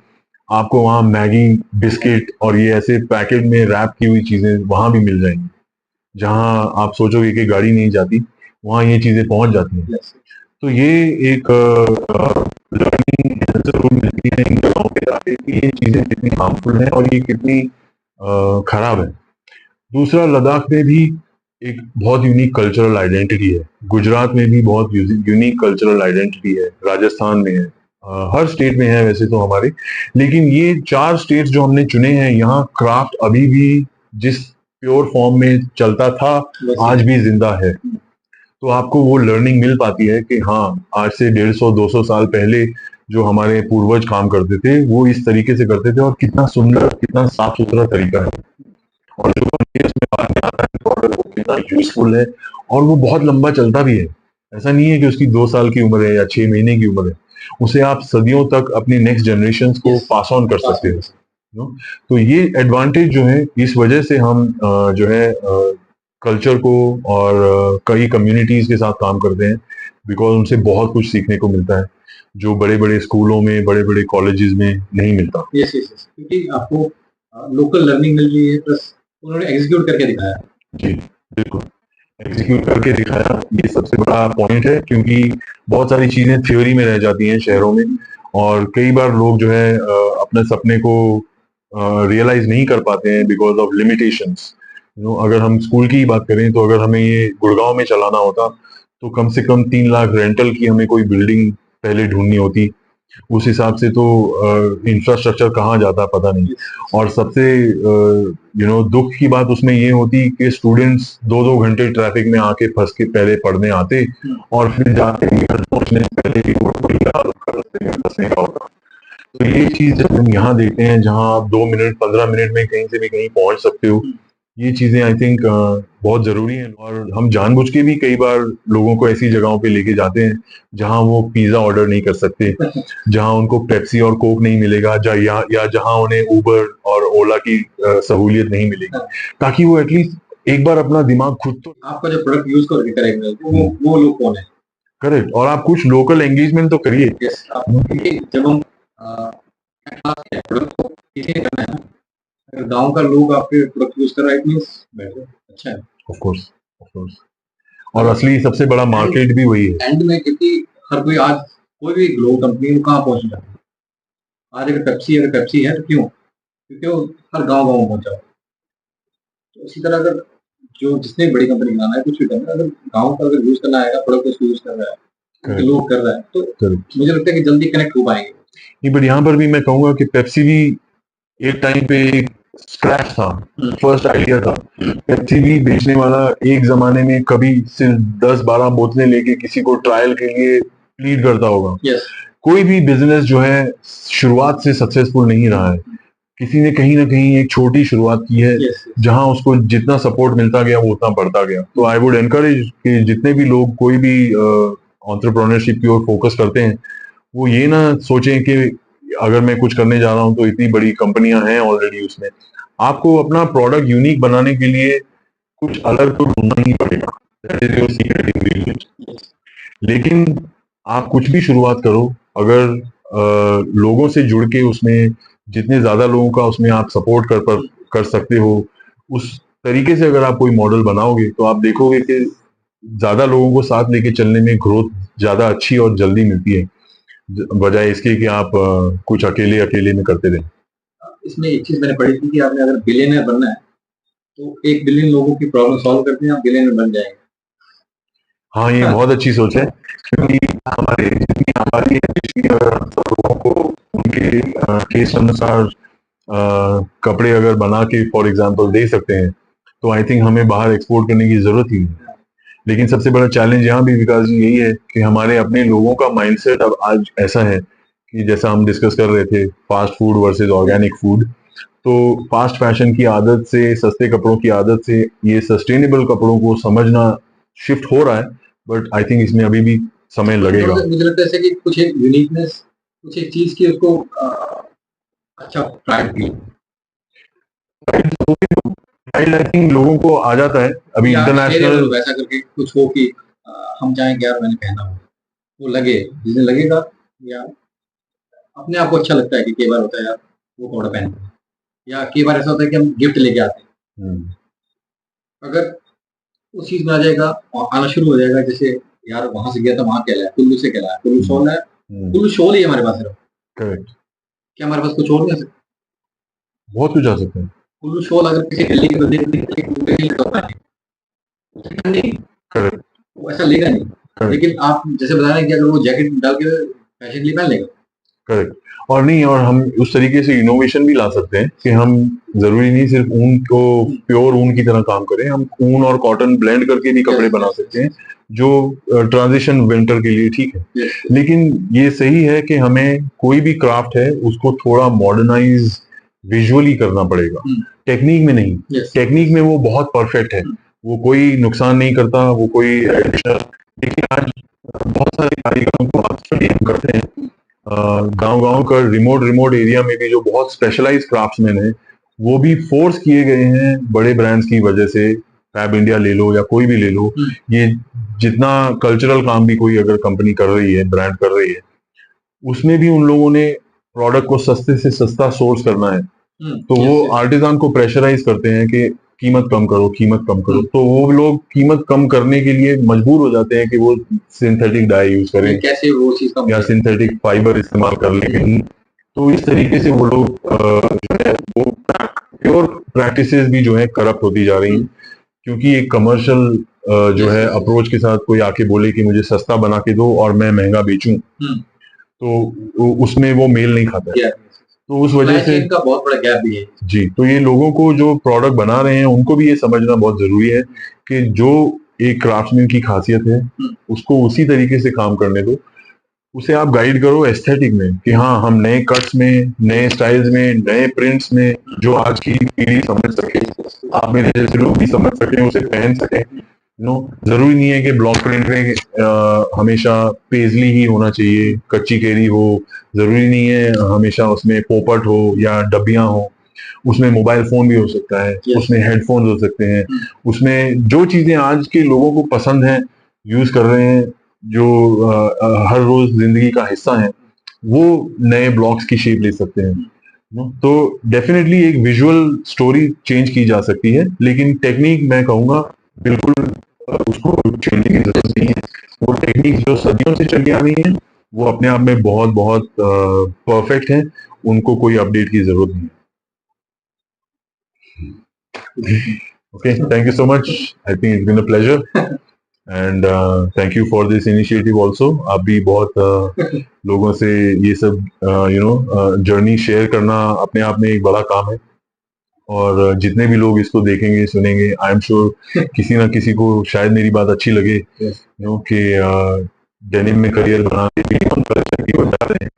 Speaker 1: आपको वहाँ मैगी, बिस्किट और ये ऐसे पैकेट में रैप की हुई चीजें वहां भी मिल जाएंगी। जहां आप सोचोगे कि गाड़ी नहीं जाती, वहां ये चीजें पहुंच जाती हैं। तो ये एक लर्निंग जरूर मिलती है इन जगहों पे आके कि ये चीजें कितनी हार्मफुल हैं और ये कितनी खराब है। दूसरा, लद्दाख में भी एक बहुत यूनिक कल्चरल आइडेंटिटी है, गुजरात में भी बहुत यूनिक कल्चरल आइडेंटिटी है, राजस्थान में है, हर स्टेट में है वैसे तो हमारे, लेकिन ये 4 स्टेट्स जो हमने चुने हैं, यहाँ क्राफ्ट अभी भी जिस प्योर फॉर्म में चलता था आज भी जिंदा है। तो आपको वो लर्निंग मिल पाती है कि हाँ, आज से 150-200 साल पहले जो हमारे पूर्वज काम करते थे वो इस तरीके से करते थे, और कितना सुंदर, कितना साफ सुथरा तरीका है, और जो उसमें बाद में आता है प्रोडक्ट वो कितना यूजफुल है, और वो बहुत लंबा चलता भी है। ऐसा नहीं है कि उसकी 2 साल की उम्र है या 6 महीने की उम्र है, उसे आप सदियों तक अपनी नेक्स्ट जनरेशन को पास ऑन कर सकते हो। तो ये एडवांटेज जो है, इस वजह से हम जो है कल्चर को और कई कम्युनिटीज के साथ काम करते हैं, बिकॉज उनसे बहुत कुछ सीखने को मिलता है जो बड़े बड़े स्कूलों में, बड़े बड़े कॉलेजेस में नहीं मिलता।
Speaker 2: यस यस यस, क्योंकि आपको लोकल लर्निंग मिल रही है, प्लस उन्होंने एग्जीक्यूट करके दिखाया।
Speaker 1: जी बिल्कुल, एग्जीक्यूट करके दिखाया, ये सबसे बड़ा पॉइंट है, क्योंकि बहुत सारी चीजें थ्योरी में रह जाती हैं शहरों में, और कई बार लोग जो है अपने सपने को रियलाइज नहीं कर पाते हैं बिकॉज ऑफ लिमिटेशंस। अगर हम स्कूल की ही बात करें तो अगर हमें ये गुड़गांव में चलाना होता तो कम से कम 3 लाख रेंटल की हमें कोई बिल्डिंग पहले ढूंढनी होती, उस हिसाब से तो इंफ्रास्ट्रक्चर कहाँ जाता पता नहीं। और सबसे दुख की बात उसमें ये होती कि स्टूडेंट्स 2-2 घंटे ट्रैफिक में आके फंस के पहले पढ़ने आते, और फिर जाते ही घर पहुंचने से पहले ही वो पूरी हालत का रास्ते में फंसने का होता। तो ये चीज जब हम यहाँ देखते हैं जहाँ आप 2 मिनट 15 मिनट में कहीं से भी कहीं पहुंच सकते हो, ये चीजें आई थिंक बहुत जरूरी हैं, और हम जानबूझ के भी कई बार लोगों को ऐसी जगहों पे लेके जाते हैं जहां वो पिज्जा ऑर्डर नहीं कर सकते, जहां उनको पेप्सी और कोक नहीं मिलेगा, या जहां उन्हें उबर और ओला की सहूलियत नहीं मिलेगी, ताकि वो एटलीस्ट एक बार अपना दिमाग खुद तो
Speaker 2: आपका जो प्रोडक्ट यूज करके करेंगे वो लोग कौन है।
Speaker 1: करेक्ट, और आप कुछ लोकल एंगेजमेंट तो करिए।
Speaker 2: यस, जब हम प्रोडक्ट को करना है, अगर गांव का लोग आपके प्रोडक्ट यूज कर रहा है, इट मींस बेटर, अच्छा है।
Speaker 1: ऑफ कोर्स, और असली सबसे बड़ा मार्केट भी वही है।
Speaker 2: एंड में, क्योंकि हर कोई आज
Speaker 3: कोई भी ग्लोबल कंपनी वो कहाँ पहुंच जाती है। आज अगर पेप्सी है तो क्यों, क्योंकि वो हर गांव गांव में पहुंचा। तो इसी तरह अगर जो जितनी बड़ी कंपनी बनाना है, कुछ भी करना है, अगर गांव का अगर यूज करना आएगा, प्रोडक्ट उसको यूज कर रहा है, उनके
Speaker 1: Correct.
Speaker 3: लोग कर रहा है, तो
Speaker 1: Correct.
Speaker 3: मुझे लगता है कि जल्दी कनेक्ट हो पाएंगे।
Speaker 1: नहीं, बट यहाँ पर भी मैं कहूंगा कि पेप्सी भी एक टाइम पे स्क्रैच था, फर्स्ट आइडिया था। पेप्सी भी बेचने वाला एक जमाने में कभी सिर्फ 10-12 बोतलें लेके किसी को ट्रायल के लिए प्लीड करता होगा।
Speaker 3: यस,
Speaker 1: कोई भी बिजनेस जो है शुरुआत से सक्सेसफुल नहीं रहा है। किसी ने कहीं ना कहीं एक छोटी शुरुआत की है,
Speaker 3: यस,
Speaker 1: जहां उसको जितना सपोर्ट मिलता गया वो उतना बढ़ता गया। तो आई वुड एनकरेज कि जितने भी लोग कोई भी एंटरप्रेन्योरशिप की ओर फोकस करते हैं, वो ये ना सोचें कि अगर मैं कुछ करने जा रहा हूं तो इतनी बड़ी कंपनियां हैं ऑलरेडी उसमें। आपको अपना प्रोडक्ट यूनिक बनाने के लिए कुछ अलग तो ढूंढना ही पड़ेगा। That is your secret ingredient. लेकिन आप कुछ भी शुरुआत करो, अगर लोगों से जुड़ के उसमें जितने ज्यादा लोगों का उसमें आप सपोर्ट कर सकते हो, उस तरीके से अगर आप कोई मॉडल बनाओगे तो आप देखोगे कि ज्यादा लोगों को साथ लेके चलने में ग्रोथ ज्यादा अच्छी और जल्दी मिलती है, बजाय इसके कि आप कुछ अकेले अकेले में करते रहें।
Speaker 3: इसमें एक चीज मैंने पढ़ी थी कि आपने अगर बिलियनर बनना है तो 1 बिलियन लोगों की प्रॉब्लम सॉल्व करते हैं, आप बिलियनर बन जाएंगे।
Speaker 1: हाँ, ये बहुत अच्छी सोच है, क्योंकि हमारे जितनी आबादी है देश की, अगर हम सब लोगों को उनके केस अनुसार कपड़े अगर बना के फॉर एग्जांपल दे सकते हैं, तो आई थिंक हमें बाहर एक्सपोर्ट करने की जरूरत ही नहीं है। लेकिन सबसे बड़ा चैलेंज यहाँ भी विकास जी यही है कि हमारे अपने लोगों का माइंडसेट अब आज ऐसा है कि जैसा हम डिस्कस कर रहे थे, fast food versus organic food. तो फास्ट फैशन की आदत से, सस्ते कपड़ों की आदत से ये सस्टेनेबल कपड़ों को समझना शिफ्ट हो रहा है, बट आई थिंक इसमें अभी भी समय लगेगा।
Speaker 3: मुझे लगता है ऐसे कि कुछ एक यूनिकनेस, कुछ एक चीज की उसको अच्छा प्राइड फील,
Speaker 1: आई थिंक लोगों को आ जाता है अभी
Speaker 3: या
Speaker 1: इंटरनेशनल।
Speaker 3: वैसा करके कुछ हो कि हम चाहें कि यार मैंने पहना हो, वो लगे, जिसे लगेगा, या अपने आप को अच्छा लगता है कि कई बार होता है यार वो कपड़ा पहनते हैं, या कई बार ऐसा होता है कि हम गिफ्ट लेके आते हैं। अगर उस चीज में आ जाएगा और आना शुरू हो जाएगा, जैसे यार वहां से गया था, वहां क्या लाया, कुल्लू से क्या लाया, कुल्लू शॉल है, कुल्लू शॉल ही हमारे पास है,
Speaker 1: करेक्ट,
Speaker 3: क्या हमारे पास कुछ और नहीं है?
Speaker 1: बहुत कुछ आ सकता है।
Speaker 3: कुल्लू शॉल अगर किसी दिल्ली के बंदे नहीं,
Speaker 1: करेक्ट,
Speaker 3: वो ऐसा लेगा नहीं। लेकिन आप जैसे बता रहे हैं कि अगर वो जैकेट डाल के फैशन के लिए पहन लेगा।
Speaker 1: करेक्ट। और नहीं, और हम उस तरीके से इनोवेशन भी ला सकते हैं कि हम जरूरी नहीं सिर्फ ऊन को प्योर ऊन की तरह काम करें, हम ऊन और कॉटन ब्लेंड करके भी कपड़े बना सकते हैं, जो ट्रांजिशन विंटर के लिए ठीक है। लेकिन ये सही है कि हमें कोई भी क्राफ्ट है उसको थोड़ा मॉडर्नाइज विजुअली करना पड़ेगा, टेक्निक में नहीं। टेक्निक में वो बहुत परफेक्ट है, वो कोई नुकसान नहीं करता, वो कोई एडिशनल। लेकिन आज बहुत सारे कारीगरों को आप स्टडी करते हैं गांव-गांव का रिमोट एरिया में भी, जो बहुत स्पेशलाइज्ड क्राफ्ट्समैन हैं, वो भी फोर्स किए गए हैं बड़े ब्रांड्स की वजह से। फैब इंडिया ले लो या कोई भी ले लो, ये जितना कल्चरल काम भी कोई अगर कंपनी कर रही है, ब्रांड कर रही है, उसमें भी उन लोगों ने प्रोडक्ट को सस्ते से सस्ता सोर्स करना है। तो वो आर्टिजान को प्रेशराइज करते हैं कि कीमत कम करो, कीमत कम करो। तो वो लोग कीमत कम करने के लिए मजबूर हो जाते हैं कि वो सिंथेटिक डाई यूज करें,
Speaker 3: कैसे वो चीज कम
Speaker 1: या सिंथेटिक फाइबर इस्तेमाल कर लें। तो इस तरीके से वो लोग जो है वो प्योर प्रैक्टिसेस भी जो है करप्ट होती जा रही हैं, क्योंकि एक कमर्शियल जो है अप्रोच के साथ कोई आके बोले कि मुझे सस्ता बना के दो और मैं महंगा बेचूं, तो उसमें वो मेल नहीं खाता है। तो उस वजह से
Speaker 3: का बहुत बड़ा गैप भी है
Speaker 1: जी। तो ये लोगों को जो प्रोडक्ट बना रहे हैं उनको भी ये समझना बहुत जरूरी है कि जो एक क्राफ्ट्समैन की खासियत है उसको उसी तरीके से काम करने दो। उसे आप गाइड करो एस्थेटिक में कि हाँ, हम नए कट्स में, नए स्टाइल्स में, नए प्रिंट्स में, जो आज की पीढ़ी समझ सके, आप मेरे जैसे लोग भी समझ सके, उसे पहन सके। जरूरी नहीं है कि ब्लॉक प्रिंट में हमेशा पेजली ही होना चाहिए, कच्ची केरी हो। जरूरी नहीं है हमेशा उसमें पोपट हो या डब्बियां हो। उसमें मोबाइल फोन भी हो सकता है, उसमें हेडफोन्स हो सकते हैं, उसमें जो चीजें आज के लोगों को पसंद हैं, यूज कर रहे हैं, जो हर रोज जिंदगी का हिस्सा है, वो नए ब्लॉक्स की शेप ले सकते हैं। तो डेफिनेटली एक विजुअल स्टोरी चेंज की जा सकती है, लेकिन टेक्निक मैं कहूँगा बिल्कुल उसको चेंज की जरूरत नहीं है। वो टेक्निक जो सदियों से चली आ रही है वो अपने आप में बहुत बहुत परफेक्ट हैं, उनको कोई अपडेट की जरूरत नहीं है। Okay, thank you so much, I think it's been a pleasure and thank you for this initiative also. आप भी बहुत लोगों से ये सब जर्नी शेयर करना अपने आप में एक बड़ा काम है, और जितने भी लोग इसको देखेंगे सुनेंगे, आई एम श्योर किसी ना किसी को शायद मेरी बात अच्छी लगे, कि डेनिम में करियर बनाने के लिए हम कल्चर की ओर जा रहे हैं।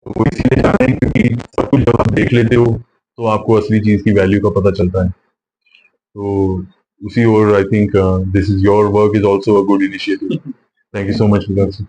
Speaker 1: तो वो इसीलिए जा रहे हैं क्योंकि सब कुछ जब आप देख लेते हो तो आपको असली चीज की वैल्यू का पता चलता है। तो उसी ओर I think this is your work is also a good initiative. Thank you so much Vikas.